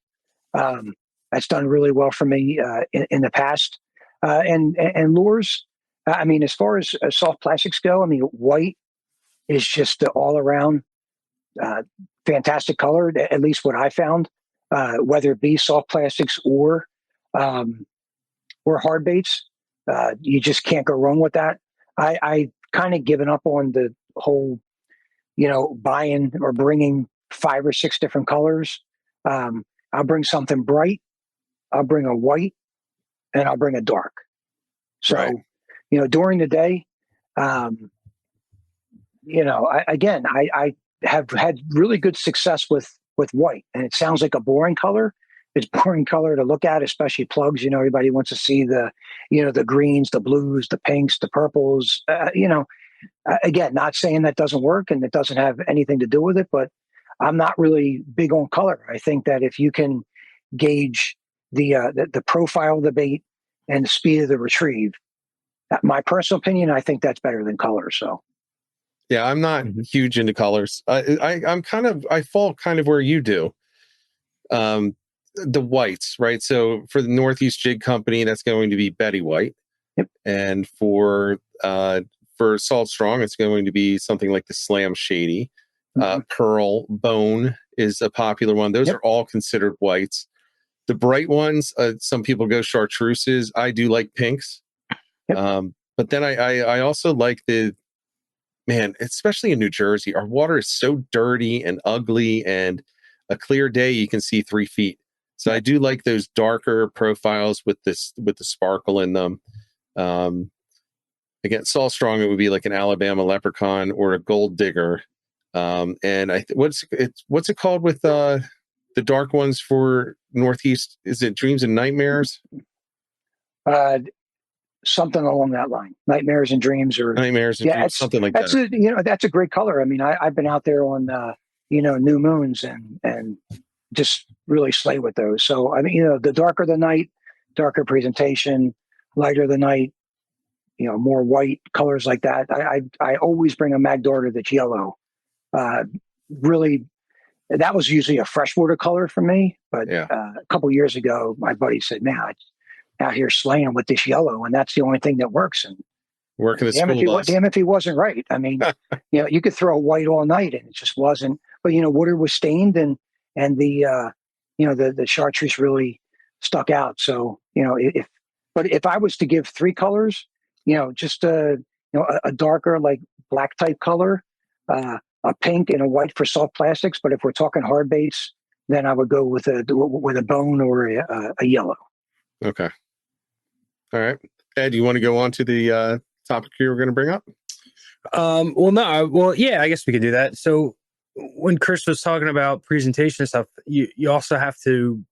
That's done really well for me in the past. And lures, I mean, as far as soft plastics go, I mean, white is just all around fantastic color, at least what I found, whether it be soft plastics or hard baits. You just can't go wrong with that. I kind of given up on the whole, buying or bringing 5 or 6 different colors. I'll bring something bright, I'll bring a white, and I'll bring a dark. So, right. During the day, I have had really good success with white, and it sounds like a boring color. It's boring color to look at, especially plugs. Everybody wants to see the greens, the blues, the pinks, the purples. Again, not saying that doesn't work and it doesn't have anything to do with it, but I'm not really big on color. I think that if you can gauge the profile of the bait and the speed of the retrieve, my personal opinion, I think that's better than color. So, yeah, I'm not huge into colors. I fall kind of where you do. The whites, right? So for the Northeast Jig Company, that's going to be Betty White. Yep. And for Salt Strong, it's going to be something like the Slam Shady. Pearl Bone is a popular one. Those are all considered whites. The bright ones, some people go chartreuses. I do like pinks. Yep. But then I also like especially in New Jersey, our water is so dirty and ugly, and a clear day you can see 3 feet. So I do like those darker profiles with the sparkle in them. Again, Salt Strong, it would be like an Alabama Leprechaun or a Gold Digger. And what's it called with the dark ones for Northeast? Is it Dreams and Nightmares? Something along that line. Nightmares and Dreams, or Nightmares and Dreams, something like that. That's a great color. I mean, I've been out there on new moons and just really slay with those. So I mean, the darker the night, darker presentation, lighter the night, more white colors like that. I always bring a Mag Darter that's yellow. Really, that was usually a freshwater color for me. But a couple years ago, my buddy said, "Man, I'm out here slaying with this yellow, and that's the only thing that works." And working the school bus. Damn if he wasn't right. I mean, you could throw white all night, and it just wasn't. But water was stained, and the chartreuse really stuck out. So if I was to give 3 colors, just a darker, like black type color, a pink and a white for soft plastics. But if we're talking hard baits, then I would go with a bone or a yellow. Okay. All right. Ed, you want to go on to the topic you were going to bring up? Yeah, I guess we could do that. So when Chris was talking about presentation stuff, you also have to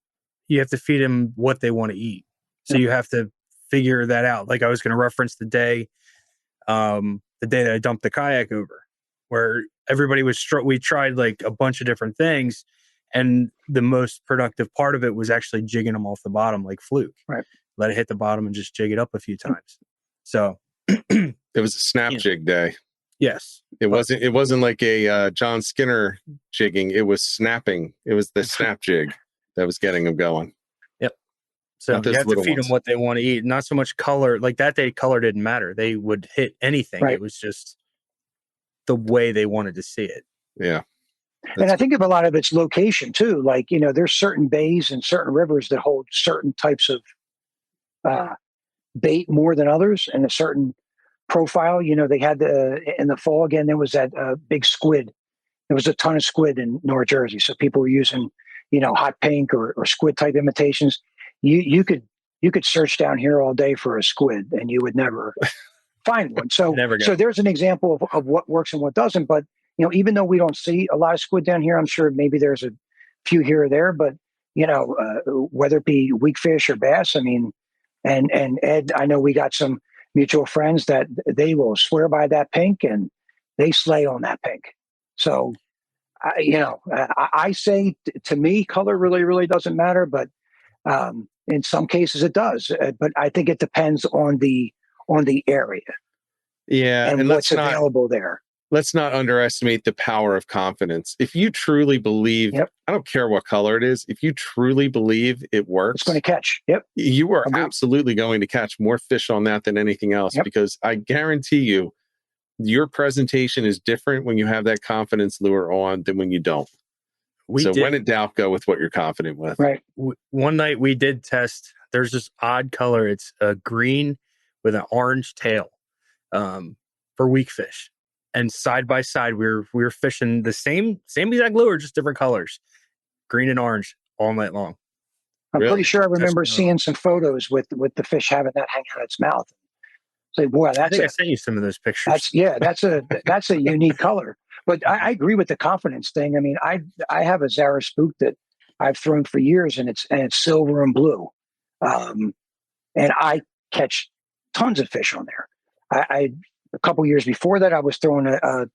feed them what they want to eat. So you have to figure that out. Like I was going to reference the day that I dumped the kayak over, where everybody we tried like a bunch of different things, and the most productive part of it was actually jigging them off the bottom like fluke. Right. Let it hit the bottom and just jig it up a few times. So it was a snap jig day. Yes. It wasn't like a John Skinner jigging. It was snapping. It was the snap jig that was getting them going. Yep. So you have to feed them what they want to eat. Not so much color. Like that day, color didn't matter. They would hit anything. Right. It was just the way they wanted to see it. Yeah. And I think of a lot of its location too. Like, there's certain bays and certain rivers that hold certain types of bait more than others, and a certain profile. They had in the fall again, there was that big squid. There was a ton of squid in North Jersey. So people were using, hot pink or squid type imitations. You could search down here all day for a squid and you would never find one. So there's an example of what works and what doesn't. But even though we don't see a lot of squid down here, I'm sure maybe there's a few here or there. But whether it be weak fish or bass, I mean, and Ed, I know we got some mutual friends that they will swear by that pink and they slay on that pink. So, I say to me, color really, really doesn't matter, but in some cases it does. But I think it depends on the area. Yeah, and what's available there. Let's not underestimate the power of confidence. If you truly believe, I don't care what color it is, if you truly believe it works, it's going to catch. Yep. You are absolutely going to catch more fish on that than anything else, because I guarantee you, your presentation is different when you have that confidence lure on than when you don't. When in doubt, go with what you're confident with. Right. One night we did test, there's this odd color. It's a green with an orange tail for weak fish. And side by side, we were fishing the same exact lure, just different colors, green and orange, all night long. I'm pretty sure I remember seeing some photos with the fish having that hanging out its mouth. It's like, boy, I sent you some of those pictures. That's a unique color. But I agree with the confidence thing. I mean, I have a Zara spook that I've thrown for years, and it's silver and blue, and I catch tons of fish on there. A couple years before that, I was throwing a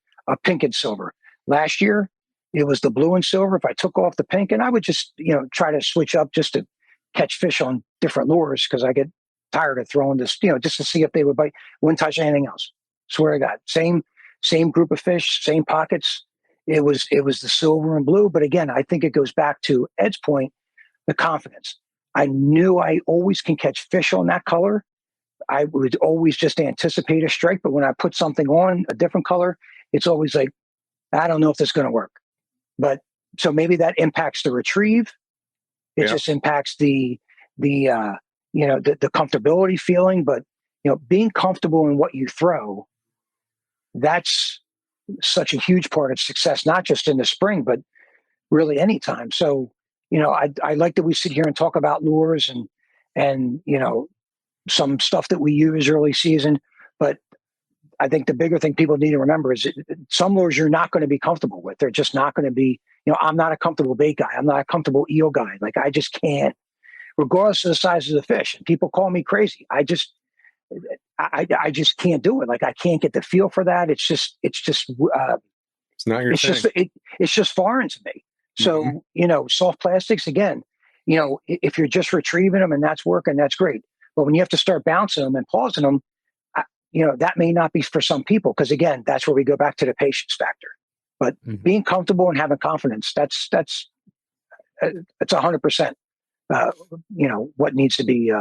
pink and silver. Last year, it was the blue and silver. If I took off the pink, and I would just try to switch up just to catch fish on different lures, because I get tired of throwing this, just to see if they would bite. Wouldn't touch anything else. Swear to God, same group of fish, same pockets. It was the silver and blue. But again, I think it goes back to Ed's point, the confidence. I knew I always can catch fish on that color. I would always just anticipate a strike, but when I put something on a different color, it's always like, I don't know if this is going to work. But so maybe that impacts the retrieve. It just impacts the comfortability feeling. But being comfortable in what you throw, that's such a huge part of success, not just in the spring, but really anytime. So I like that we sit here and talk about lures and some stuff that we use early season. But I think the bigger thing people need to remember is some lures you're not going to be comfortable with. They're just not going to be, I'm not a comfortable bait guy. I'm not a comfortable eel guy. Like, I just can't, regardless of the size of the fish. And people call me crazy. I just can't do it. Like, I can't get the feel for that. It's not your thing. It's just foreign to me. So, soft plastics, again, if you're just retrieving them and that's working, that's great. But when you have to start bouncing them and pausing them, that may not be for some people, because again, that's where we go back to the patience factor. But being comfortable and having confidence, that's 100%. What needs to be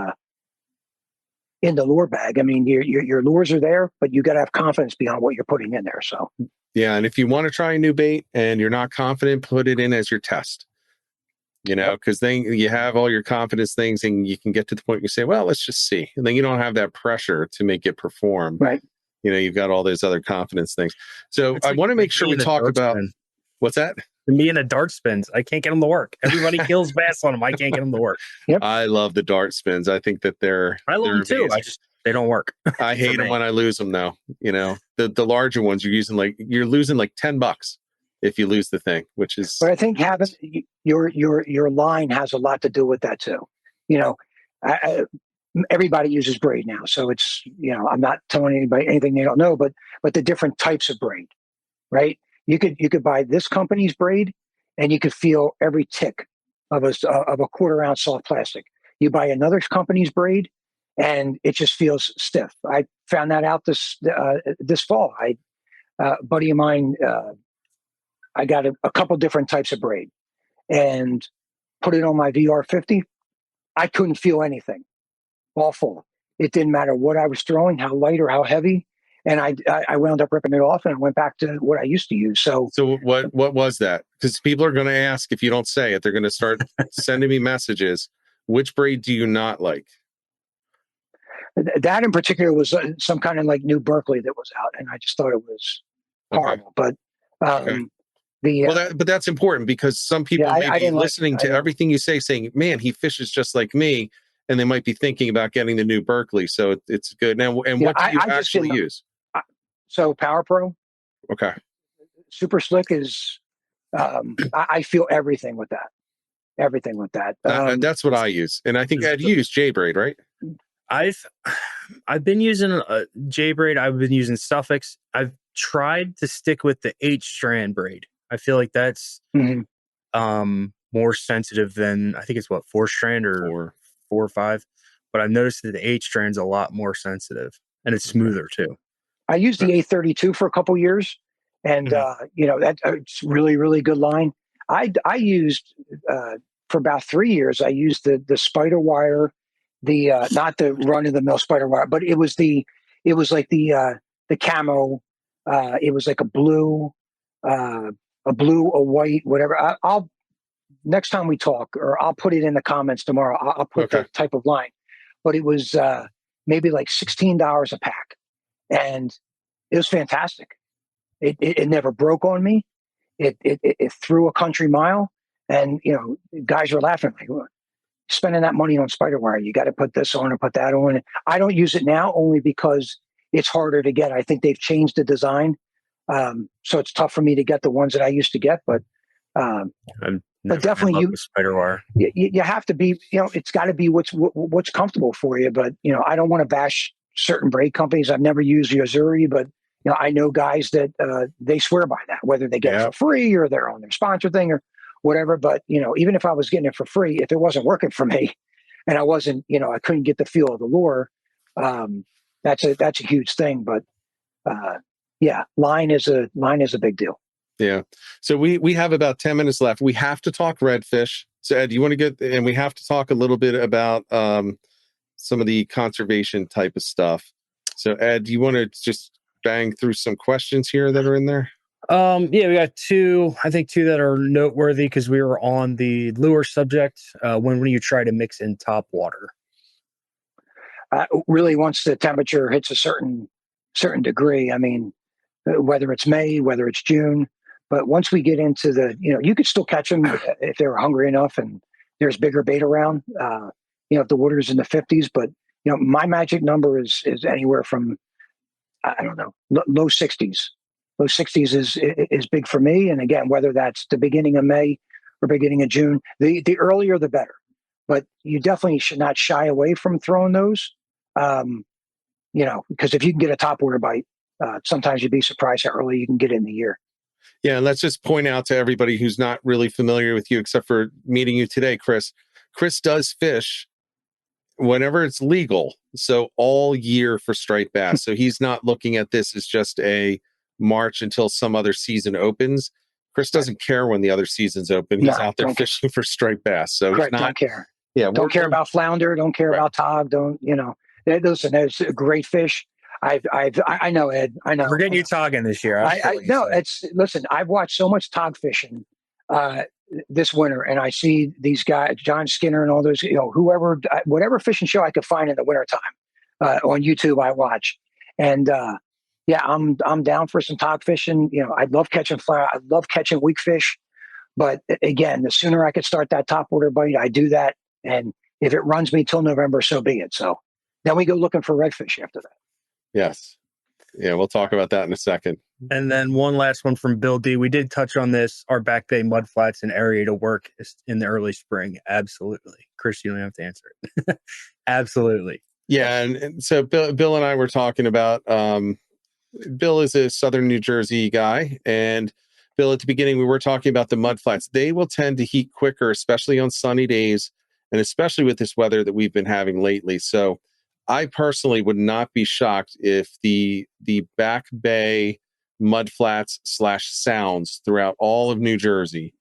in the lure bag. I mean, your lures are there, but you got to have confidence behind what you're putting in there. So yeah, and if you want to try a new bait and you're not confident, put it in as your test. Because then you have all your confidence things and you can get to the point where you say, well, let's just see. And then you don't have that pressure to make it perform. Right. You've got all those other confidence things. So I want to make sure we talk about what's that? Me and the dart spins. I can't get them to work. Everybody kills bass on them. I can't get them to work. Yep. I love the dart spins. I think that I love them too. They don't work. I hate them when I lose them though. The larger ones you're losing like $10 if you lose the thing, which is. But I think having your line has a lot to do with that too. Everybody uses braid now, so it's I'm not telling anybody anything they don't know, but the different types of braid, right? You could buy this company's braid, and you could feel every tick of a quarter-ounce soft plastic. You buy another company's braid, and it just feels stiff. I found that out this fall. A buddy of mine. I got a couple different types of braid and put it on my VR50. I couldn't feel anything. Awful. It didn't matter what I was throwing, how light or how heavy. And I wound up ripping it off and I went back to what I used to use. So what was that? Because people are going to ask, if you don't say it, they're going to start sending me messages. Which braid do you not like? That in particular was some kind of like New Berkeley that was out. And I just thought it was horrible. Okay. But But that's important because some people may be listening to everything you say, saying, "Man, he fishes just like me," and they might be thinking about getting the new Berkeley. So it's good. Now, and what do you actually use? So Power Pro. Okay. Super Slick is. I feel everything with that. Everything with that. That's what I use, and I think Ed, you use J-Braid, right? I've been using J-Braid. I've been using Suffix. I've tried to stick with the 8-strand braid. I feel like that's more sensitive than, I think it's 4-strand or 4 or 5. But I've noticed that the 8-strand's a lot more sensitive, and it's smoother too. I used the 832 for a couple years, and that's really, really good line. I used for about 3 years. I used the spider wire, not the run of the mill spider wire, but it was like the camo. It was like a blue, a white, whatever. I'll next time we talk, or I'll put it in the comments tomorrow. I'll put that type of line, but it was maybe like $16 a pack, and it was fantastic. It never broke on me. It threw a country mile, and guys were laughing like, spending that money on spider wire, you got to put this on or put that on. I don't use it now only because it's harder to get. I think they've changed the design, so it's tough for me to get the ones that I used to get. But definitely, spider wire. You have to be. It's got to be what's comfortable for you. But I don't want to bash certain braid companies. I've never used Yazuri, but I know guys that they swear by that, whether they get it for free or they're on their sponsor thing or whatever. But even if I was getting it for free, if it wasn't working for me, and I wasn't, I couldn't get the feel of the lure, that's a huge thing. But line is a big deal. Yeah. So we have about 10 minutes left. We have to talk redfish. So Ed, you want to and we have to talk a little bit about some of the conservation type of stuff. So Ed, do you want to just bang through some questions here that are in there? We got two that are noteworthy because we were on the lure subject. When you try to mix in top water? Really, once the temperature hits a certain degree, I mean, whether it's May, whether it's June, but once we get into you could still catch them if they were hungry enough and there's bigger bait around, if the water's in the 50s, but my magic number is anywhere from, I don't know, low 60s. Low 60s is big for me. And again, whether that's the beginning of May or beginning of June, the earlier the better. But you definitely should not shy away from throwing those, because if you can get a topwater bite, sometimes you'd be surprised how early you can get in the year. Yeah, and let's just point out to everybody who's not really familiar with you, except for meeting you today, Chris. Chris does fish whenever it's legal, so all year for striped bass. So he's not looking at this as just a March until some other season opens. Chris doesn't care when the other season's open. He's out there fishing for striped bass. So he's not, don't care. Yeah, don't care about flounder. Don't care about tog. Listen, there's a great fish. I know, Ed. I know. We're getting you togging this year. Listen, I've watched so much tog fishing this winter, and I see these guys, John Skinner and all those, whatever fishing show I could find in the wintertime on YouTube, I watch. And I'm down for some tog fishing. I love catching flounder. I love catching weak fish. But again, the sooner I could start that topwater bite, I do that. And if it runs me till November, so be it. So then we go looking for redfish after that. Yes. Yeah, we'll talk about that in a second. And then one last one from Bill D. We did touch on this. Our back bay mud flats an area to work in the early spring. Absolutely. Chris, you don't have to answer it. Absolutely. Yeah. And so Bill and I were talking about, Bill is a Southern New Jersey guy. And Bill, at the beginning, we were talking about the mud flats. They will tend to heat quicker, especially on sunny days, and especially with this weather that we've been having lately. So I personally would not be shocked if the back bay mud flats / sounds throughout all of New Jersey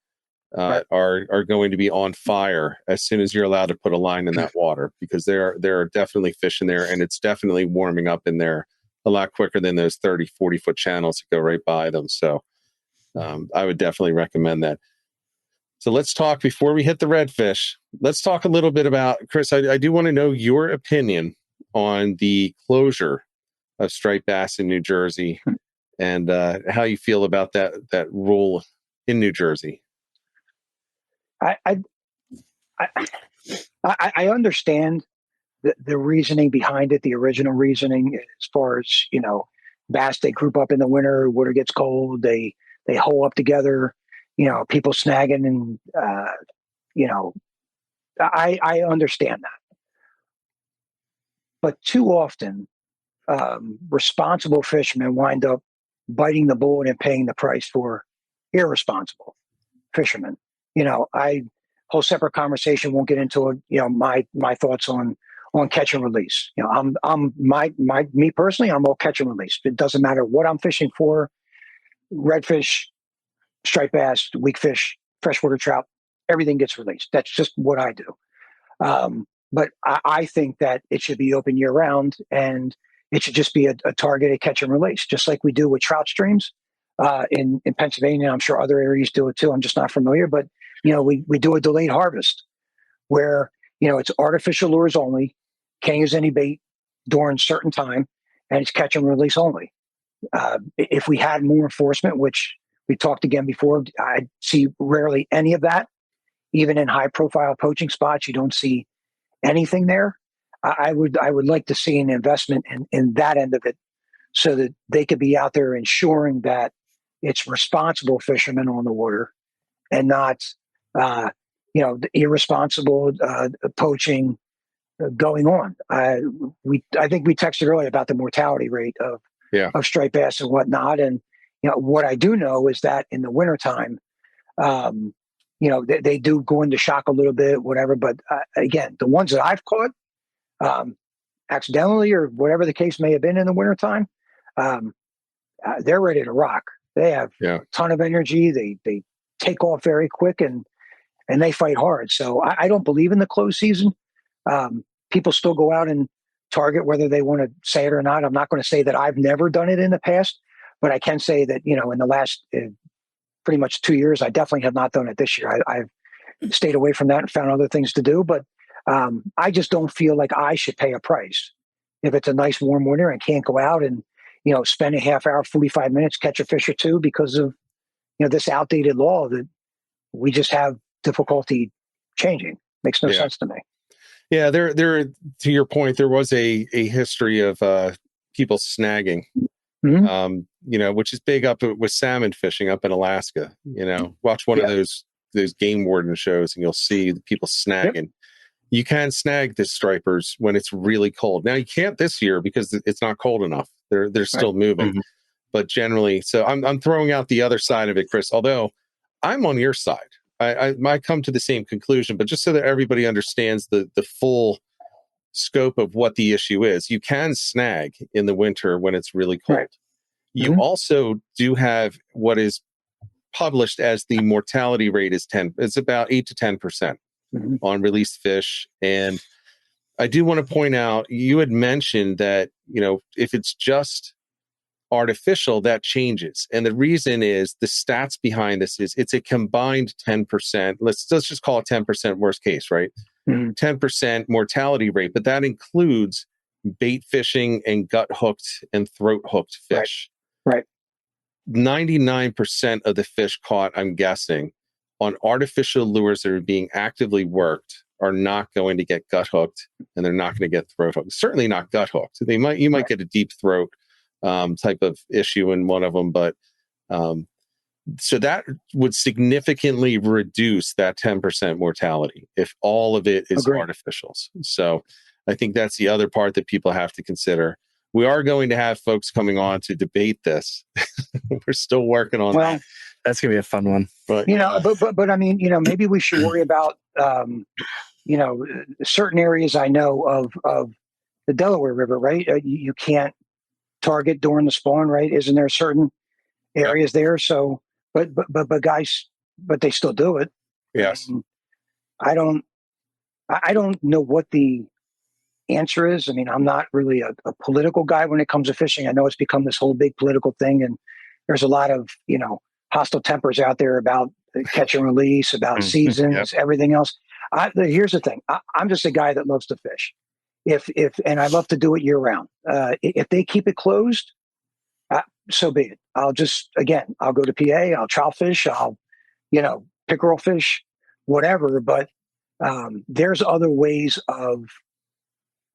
are going to be on fire as soon as you're allowed to put a line in that water, because there are definitely fish in there, and it's definitely warming up in there a lot quicker than those 30, 40-foot channels that go right by them. So I would definitely recommend that. So let's talk, before we hit the redfish, let's talk a little bit about, Chris, I do want to know your opinion on the closure of striped bass in New Jersey and how you feel about that rule in New Jersey? I understand the reasoning behind it, the original reasoning, as far as, bass, they group up in the winter, water gets cold, they hole up together, people snagging, and I understand that. But too often, responsible fishermen wind up biting the bullet and paying the price for irresponsible fishermen. Whole separate conversation, won't get into it. My thoughts on catch and release. Me personally, I'm all catch and release. It doesn't matter what I'm fishing for: redfish, striped bass, weak fish, freshwater trout. Everything gets released. That's just what I do. But I think that it should be open year round, and it should just be a targeted catch and release, just like we do with trout streams in Pennsylvania. I'm sure other areas do it too. I'm just not familiar, but we do a delayed harvest where it's artificial lures only, can't use any bait during a certain time, and it's catch and release only. If we had more enforcement, which we talked again before, I see rarely any of that. Even in high profile poaching spots, you don't see anything there. I would like to see an investment in that end of it, so that they could be out there ensuring that it's responsible fishermen on the water, and not the irresponsible poaching going on. I think we texted earlier about the mortality rate of striped bass and whatnot. And what I do know is that in the wintertime, they do go into shock a little bit, whatever. But again, the ones that I've caught accidentally, or whatever the case may have been in the wintertime, they're ready to rock. They have a ton of energy. They take off very quick, and they fight hard. So I don't believe in the closed season. People still go out and target, whether they want to say it or not. I'm not going to say that I've never done it in the past, but I can say that, in the last pretty much 2 years, I definitely have not done it this year. I've stayed away from that and found other things to do. But I just don't feel like I should pay a price if it's a nice warm winter and can't go out and, spend a half hour, 45 minutes, catch a fish or two because of, this outdated law that we just have difficulty changing. Makes no sense to me. Yeah, there. To your point, there was a history of people snagging, which is big up with salmon fishing up in Alaska. Watch one of those game warden shows, and you'll see the people snagging. Yep. You can snag the stripers when it's really cold. Now you can't this year because it's not cold enough. They're still moving, but generally, so I'm throwing out the other side of it, Chris. Although I'm on your side. I might come to the same conclusion, but just so that everybody understands the full scope of what the issue is, you can snag in the winter when it's really cold. Right. You also do have what is published as the mortality rate is 10. It's about 8 to 10% on released fish. And I do want to point out, you had mentioned that, if it's just artificial, that changes. And the reason is the stats behind this is it's a combined 10%. Let's just call it 10% worst case, right? 10% mortality rate, but that includes bait fishing and gut hooked and throat hooked fish. Right. 99% of the fish caught, I'm guessing, on artificial lures that are being actively worked are not going to get gut hooked, and they're not going to get throat hooked. Certainly not gut hooked. You might get a deep throat type of issue in one of them, but so that would significantly reduce that 10% mortality if all of it is artificials. So I think that's the other part that people have to consider. We are going to have folks coming on to debate this. We're still working on that. That's gonna be a fun one. But but I mean, maybe we should worry about certain areas. I know of the Delaware River, right? You can't target during the spawn, right? Isn't there certain areas there? So, but guys, but they still do it. Yes. I don't know what the answer is. I mean, I'm not really a political guy when it comes to fishing. I know it's become this whole big political thing, and there's a lot of, hostile tempers out there about catch and release, about seasons, everything else. Here's the thing. I'm just a guy that loves to fish. And I love to do it year round. If they keep it closed, so be it. I'll go to PA, I'll trout fish, I'll pickerel fish, whatever. But there's other ways of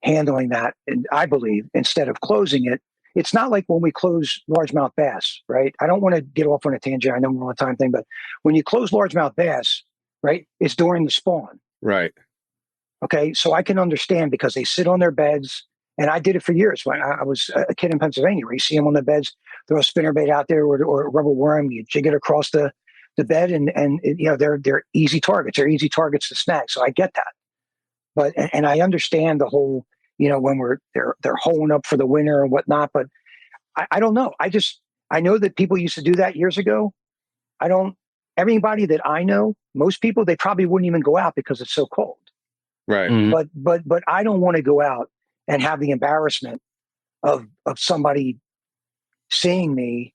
handling that. And I believe instead of closing it, it's not like when we close largemouth bass, right? I don't want to get off on a tangent. I know we're on a time thing, but when you close largemouth bass, right, it's during the spawn. Right. Okay. So I can understand because they sit on their beds. And I did it for years when I was a kid in Pennsylvania, where you see them on the beds, throw a spinnerbait out there or a rubber worm, you jig it across the bed and they're easy targets. They're easy targets to snag. So I get that. But, and I understand the whole, when they're holing up for the winter and whatnot, but I don't know. I know that people used to do that years ago. Everybody that I know, most people, they probably wouldn't even go out because it's so cold. Right. Mm-hmm. But I don't want to go out and have the embarrassment of somebody seeing me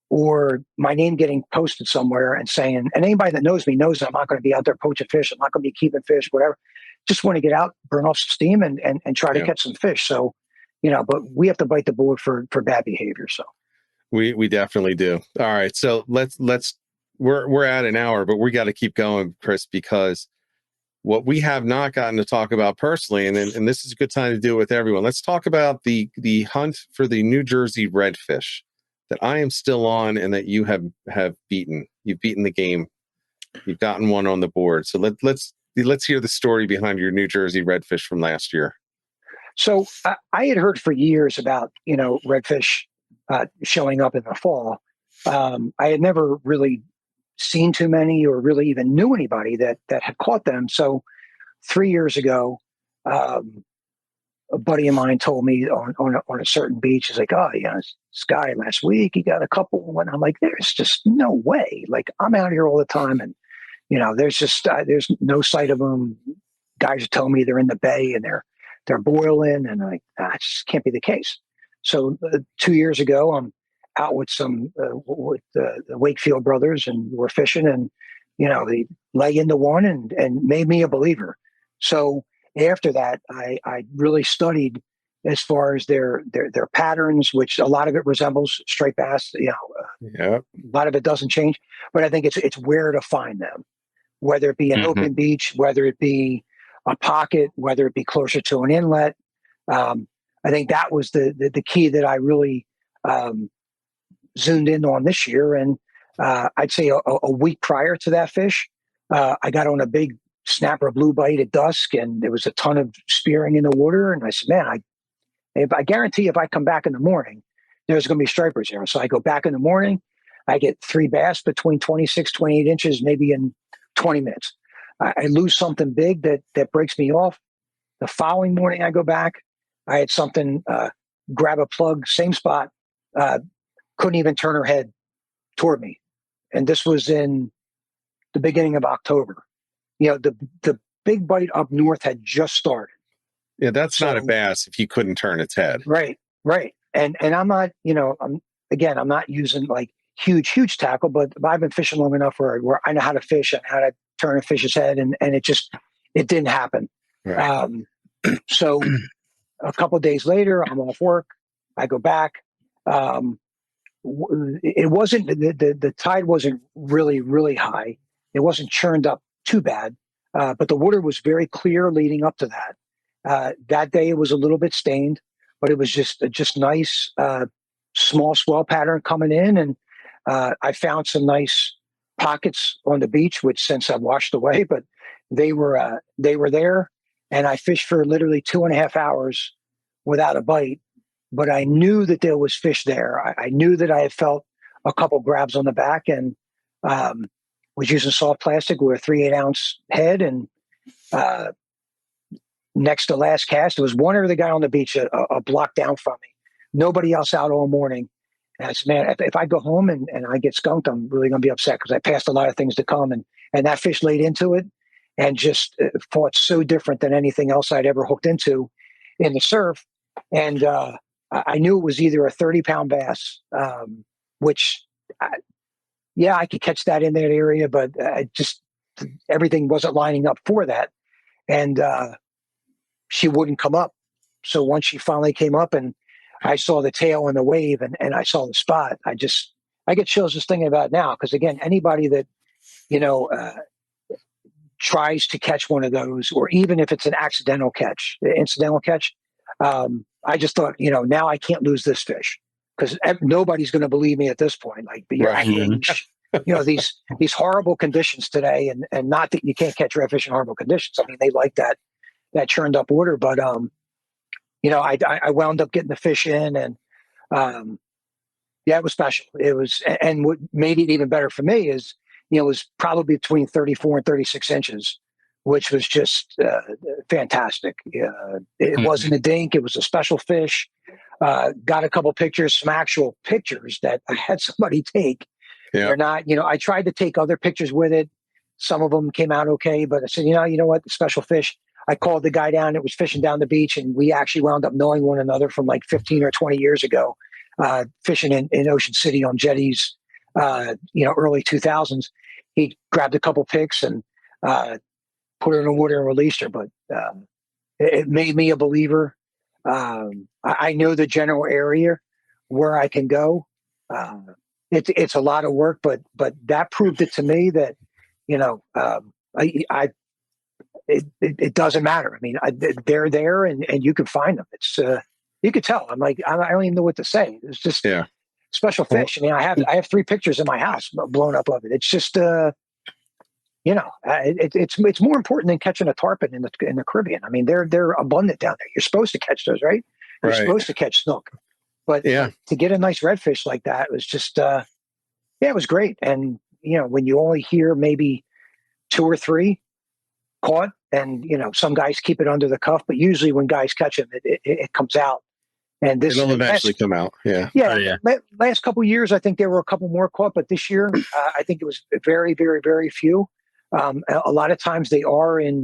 or my name getting posted somewhere and saying, and anybody that knows me knows that I'm not going to be out there poaching fish. I'm not going to be keeping fish, whatever. Just want to get out, burn off some steam and try to catch some fish. So, but we have to bite the bullet for bad behavior. So we definitely do. All right. So we're at an hour, but we got to keep going, Chris, because what we have not gotten to talk about personally, and this is a good time to do it with everyone. Let's talk about the hunt for the New Jersey redfish that I am still on and that you have beaten. You've beaten the game. You've gotten one on the board. So let's hear the story behind your New Jersey redfish from last year. So I had heard for years about, redfish showing up in the fall. I had never really seen too many or really even knew anybody that had caught them. So 3 years ago, a buddy of mine told me on a certain beach, he's like, oh, this guy last week, he got a couple. And I'm like, there's just no way. Like, I'm out here all the time. And, there's no sight of them. Guys are telling me they're in the bay and they're boiling. And I'm like, it just can't be the case. So 2 years ago, I'm out with with the Wakefield brothers, and we're fishing, and they leg into one and made me a believer. So after that, I really studied as far as their patterns, which a lot of it resembles striped bass. A lot of it doesn't change, but I think it's where to find them, whether it be an open beach, whether it be a pocket, whether it be closer to an inlet. I think that was the key that I really zoomed in on this year. And I'd say a week prior to that fish, I got on a big snapper blue bite at dusk, and there was a ton of spearing in the water. And I said, man, I guarantee if I come back in the morning, there's going to be stripers there. So I go back in the morning, I get 3 bass between 26, 28 inches, maybe in 20 minutes. I lose something big that breaks me off. The following morning I go back, I had something grab a plug, same spot, couldn't even turn her head toward me. And this was in the beginning of October. The big bite up north had just started. Yeah, that's not a bass if you couldn't turn its head. Right. And I'm not, I'm not using like huge tackle, but I've been fishing long enough where I know how to fish and how to turn a fish's head, and it didn't happen. Right. So a couple of days later, I'm off work. I go back. It wasn't the tide wasn't really high. It wasn't churned up too bad, but the water was very clear leading up to that. That day it was a little bit stained, but it was just nice small swell pattern coming in, and I found some nice pockets on the beach, which since I've washed away, but they were there, and I fished for literally 2.5 hours without a bite. But I knew that there was fish there. I knew that I had felt a couple grabs on the back, and was using soft plastic with a 3/8 ounce head. And next to last cast, it was one other guy on the beach, a block down from me. Nobody else out all morning. And I said, man, if I go home and I get skunked, I'm really going to be upset because I passed a lot of things to come. And that fish laid into it and just fought so different than anything else I'd ever hooked into in the surf. And I knew it was either a 30-pound bass, which, I could catch that in that area, but everything wasn't lining up for that. And she wouldn't come up. So once she finally came up and I saw the tail and the wave and I saw the spot, I get chills just thinking about it now. Because again, anybody that tries to catch one of those, or even if it's an incidental catch, I just thought, now I can't lose this fish because nobody's going to believe me at this point. Like, but you're out here, these horrible conditions today, and not that you can't catch redfish in horrible conditions. I mean, they like that churned up water, but I wound up getting the fish in, and it was special. It was, and what made it even better for me is, it was probably between 34 and 36 inches, which was just fantastic. It wasn't a dink. It was a special fish. Got a couple pictures, some actual pictures that I had somebody take. Yeah. They're not, I tried to take other pictures with it. Some of them came out okay, but I said, you know what, the special fish. I called the guy down that was fishing down the beach, and we actually wound up knowing one another from like 15 or 20 years ago, fishing in Ocean City on jetties, early 2000s. He grabbed a couple pics and put her in the water and released her. But it made me a believer. I know the general area where I can go. It's a lot of work, but that proved it to me that, it doesn't matter. I mean, they're there, and you can find them. It's you could tell. I'm like, I don't even know what to say. It's just special fish. I mean, I have 3 pictures in my house blown up of it. It's just it's more important than catching a tarpon in the Caribbean. I mean, they're abundant down there. You're supposed to catch those, right? You're supposed to catch snook, but to get a nice redfish like that was just it was great. And when you only hear maybe 2 or 3 caught, and some guys keep it under the cuff, but usually when guys catch them, it comes out. And this will eventually come out. Last couple of years, I think there were a couple more caught, but this year, I think it was very, very, very few. A lot of times they are in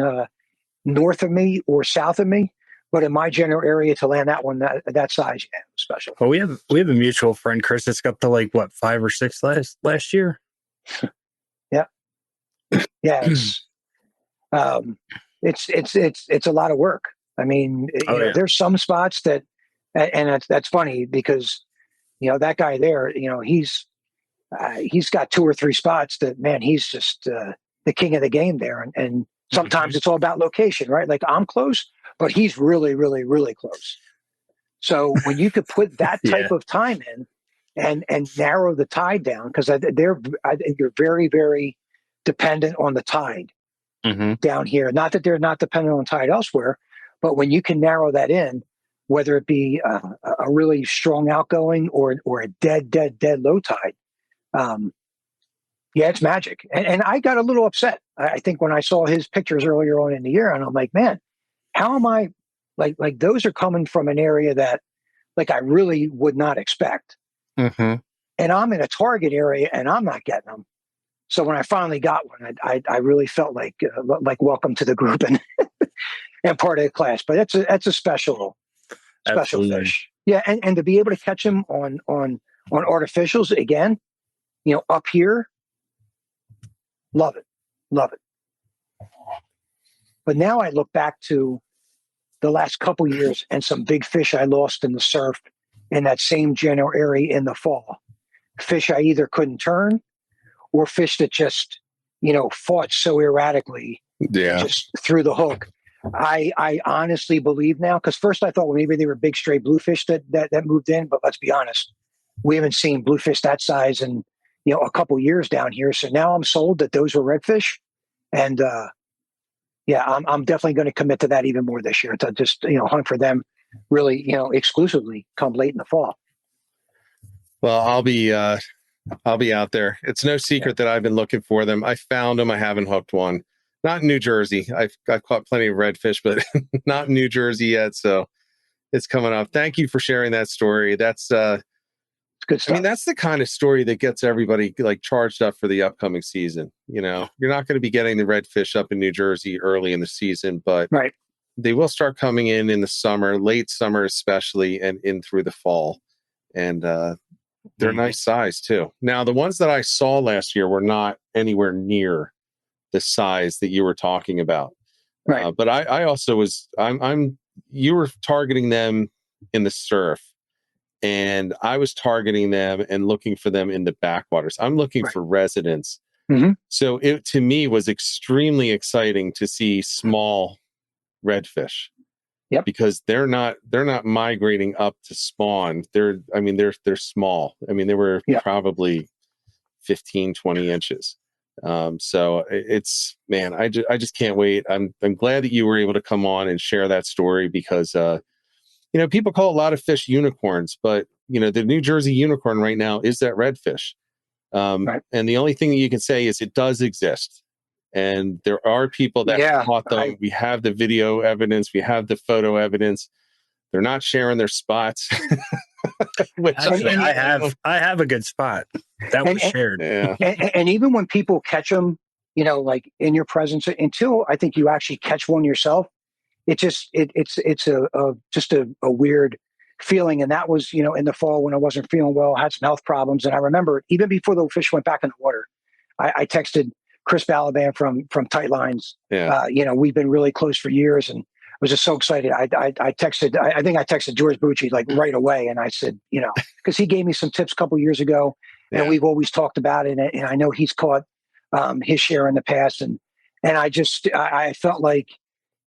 north of me or south of me, but in my general area, to land that one that size, it was special. Well, we have a mutual friend, Chris, that's got to like 5 or 6 last year. Yeah. It's a lot of work. I mean, there's some spots that, and that's funny because, that guy there, he's got 2 or 3 spots that, man, he's just the king of the game there. And sometimes it's all about location, right? Like, I'm close, but he's really, really, really close. So when you could put that type of time in and narrow the tide down, because you're very, very dependent on the tide down here. Not that they're not dependent on tide elsewhere, but when you can narrow that in, whether it be a really strong outgoing or a dead low tide, it's magic. And I got a little upset, I think, when I saw his pictures earlier on in the year, and I'm like, man, how am I like those are coming from an area that like I really would not expect. And I'm in a target area and I'm not getting them. So when I finally got one, I really felt like welcome to the group and and part of the class. But that's a special fish. Yeah, and to be able to catch them on artificials again, up here, love it. But now I look back to the last couple years and some big fish I lost in the surf in that same general area in the fall. Fish I either couldn't turn, or fish that just, fought so erratically, just through the hook. I honestly believe now, because first I thought, well, maybe they were big stray bluefish that moved in, but let's be honest, we haven't seen bluefish that size in a couple years down here. So now I'm sold that those were redfish, and I'm definitely going to commit to that even more this year, to just hunt for them really exclusively come late in the fall. Well, I'll be out there. It's no secret that I've been looking for them. I found them. I haven't hooked one. Not in New Jersey. I've caught plenty of redfish, but not in New Jersey yet. So it's coming up. Thank you for sharing that story. That's good stuff. I mean, that's the kind of story that gets everybody like charged up for the upcoming season. You're not going to be getting the redfish up in New Jersey early in the season, but they will start coming in the summer, late summer especially, and in through the fall. And they're nice size too. Now, the ones that I saw last year were not anywhere near the size that you were talking about. Right. But I also was, you were targeting them in the surf, and I was targeting them and looking for them in the backwaters. I'm looking for residents So it, to me, was extremely exciting to see small redfish. Yep. Because they're not migrating up to spawn. They're small. I mean, they were probably 15, 20 inches. So it's, man, I just can't wait. I'm glad that you were able to come on and share that story because, people call a lot of fish unicorns, but the New Jersey unicorn right now is that redfish. Right. And the only thing that you can say is it does exist. And there are people that caught them. We have the video evidence. We have the photo evidence. They're not sharing their spots. Actually, I have a good spot that was shared. Yeah. And even when people catch them, like in your presence, until I think you actually catch one yourself, it's just a weird feeling. And that was, in the fall when I wasn't feeling well, had some health problems. And I remember even before the fish went back in the water, I texted Chris Balaban from Tight Lines. Yeah. We've been really close for years, and I was just so excited. I think I texted George Bucci like right away, and I said, because he gave me some tips a couple years ago, and we've always talked about it, and I know he's caught his share in the past, and I felt like,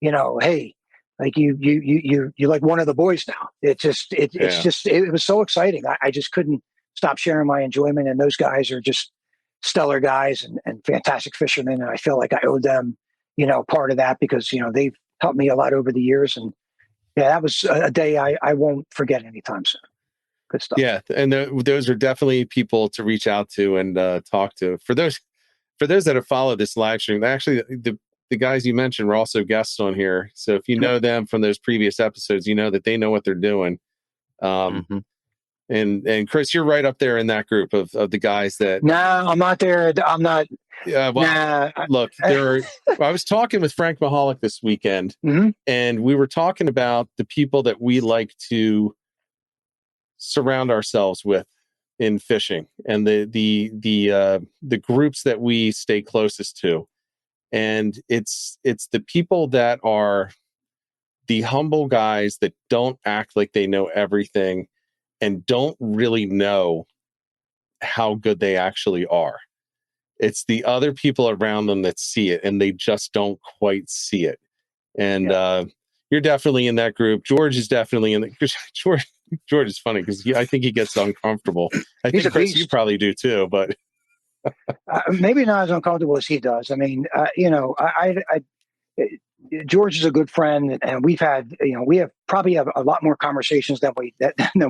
hey, like you're like one of the boys now. It was so exciting. I just couldn't stop sharing my enjoyment, and those guys are just stellar guys and fantastic fishermen. And I feel like I owe them, part of that because, they've helped me a lot over the years. And that was a day I won't forget anytime soon. Good stuff. Yeah. And those are definitely people to reach out to and talk to. For those that have followed this live stream, actually the guys you mentioned were also guests on here. So if you know them from those previous episodes, you know that they know what they're doing. And Chris, you're right up there in that group of the guys that. No, I'm not there. I'm not. Yeah, well, look, I was talking with Frank Mahalik this weekend, and we were talking about the people that we like to surround ourselves with in fishing, and the groups that we stay closest to, and it's the people that are the humble guys that don't act like they know everything and don't really know how good they actually are. It's the other people around them that see it, and they just don't quite see it. And you're definitely in that group. George is definitely in the. George is funny because I think he gets uncomfortable. I think Chris, you probably do too, but maybe not as uncomfortable as he does. I mean, George is a good friend, and we probably have a lot more conversations than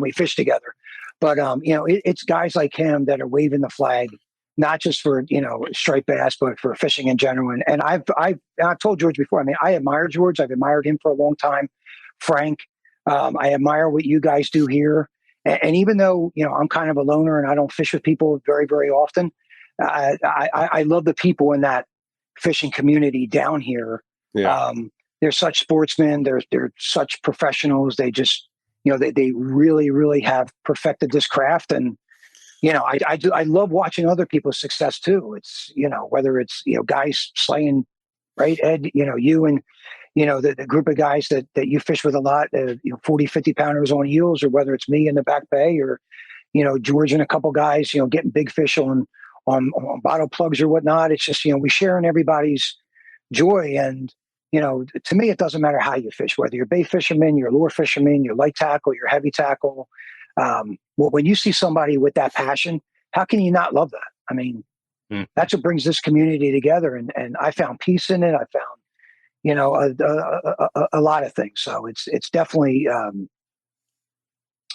we fish together. But it's guys like him that are waving the flag, not just for striped bass, but for fishing in general. And I've told George before. I mean, I admire George. I've admired him for a long time. Frank, I admire what you guys do here. And even though I'm kind of a loner and I don't fish with people very, very often, I love the people in that fishing community down here. Yeah. They're such sportsmen. They're such professionals. They just, they really, really have perfected this craft. And, I love watching other people's success too. It's, whether it's, guys slaying, right, Ed, you and, the group of guys that you fish with a lot, 40, 50 pounders on eels, or whether it's me in the back bay or, George and a couple guys, getting big fish on bottle plugs or whatnot. It's just, we share in everybody's joy. And, to me, it doesn't matter how you fish, whether you're bait fisherman, you're lure fisherman, you're light tackle, you're heavy tackle. When you see somebody with that passion, how can you not love that? I mean, that's what brings this community together. And I found peace in it. I found, a lot of things. So it's definitely,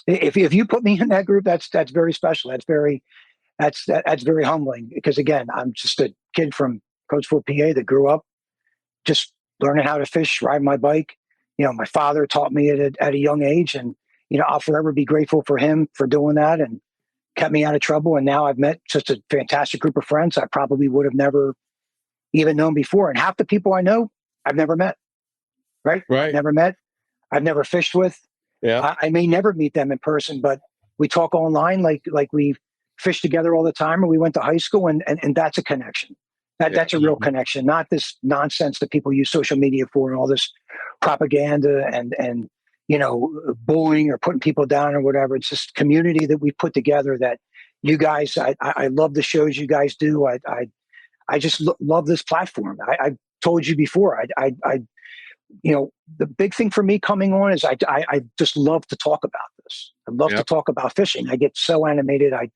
if you put me in that group, that's very special. That's very humbling because again, I'm just a kid from Coatesville, PA that grew up just learning how to fish, ride my bike. My father taught me at a young age, and I'll forever be grateful for him for doing that and kept me out of trouble. And now I've met such a fantastic group of friends I probably would have never even known before. And half the people I know, I've never met. Right. Never met. I've never fished with. Yeah. I may never meet them in person, but we talk online like we fish together all the time, and we went to high school, and that's a connection. That's a real connection, not this nonsense that people use social media for and all this propaganda and bullying or putting people down or whatever. It's just community that we put together that you guys, I love the shows you guys do. I just love this platform. I told you before, the big thing for me coming on is I just love to talk about this. I love to talk about fishing. I get so animated. I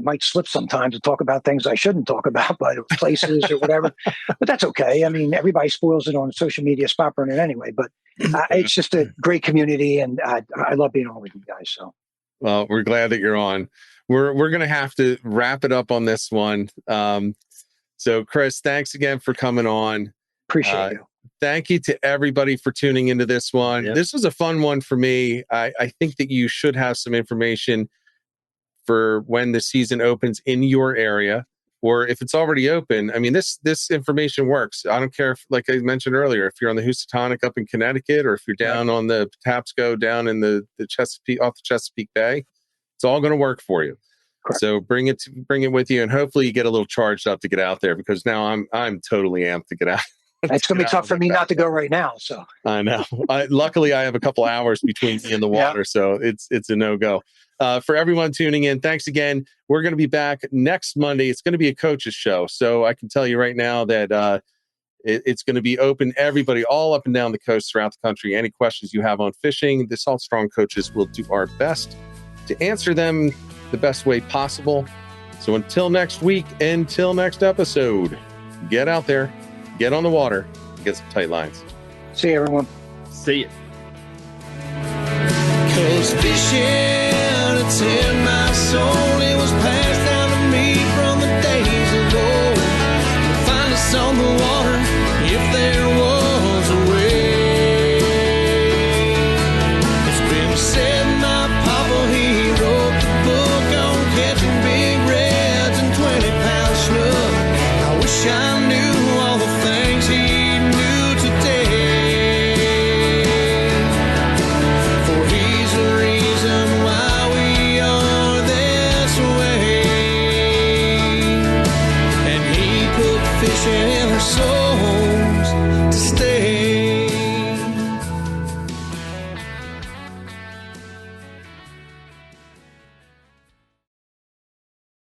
might slip sometimes to talk about things I shouldn't talk about, but places or whatever. But that's okay. I mean, everybody spoils it on social media, spot burning anyway. But it's just a great community, and I love being on with you guys. So, well, we're glad that you're on. We're going to have to wrap it up on this one. So, Chris, thanks again for coming on. Appreciate you. Thank you to everybody for tuning into this one. Yep. This was a fun one for me. I think that you should have some information for when the season opens in your area, or if it's already open. I mean, this information works. I don't care if, like I mentioned earlier, if you're on the Housatonic up in Connecticut, or if you're down on the Patapsco down in the Chesapeake, off the Chesapeake Bay, it's all going to work for you. Correct. So bring it with you, and hopefully you get a little charged up to get out there, because now I'm totally amped to get out. It's going to be tough for me not to go right now. So I know. Luckily, I have a couple hours between me and the water, so it's a no-go. For everyone tuning in, thanks again. We're going to be back next Monday. It's going to be a coaches show, so I can tell you right now that it's going to be open. Everybody all up and down the coast throughout the country. Any questions you have on fishing, the Salt Strong coaches will do our best to answer them the best way possible. So until next week, until next episode, get out there, get on the water, get some tight lines. See you, everyone. See you. 'Cause fishing, it's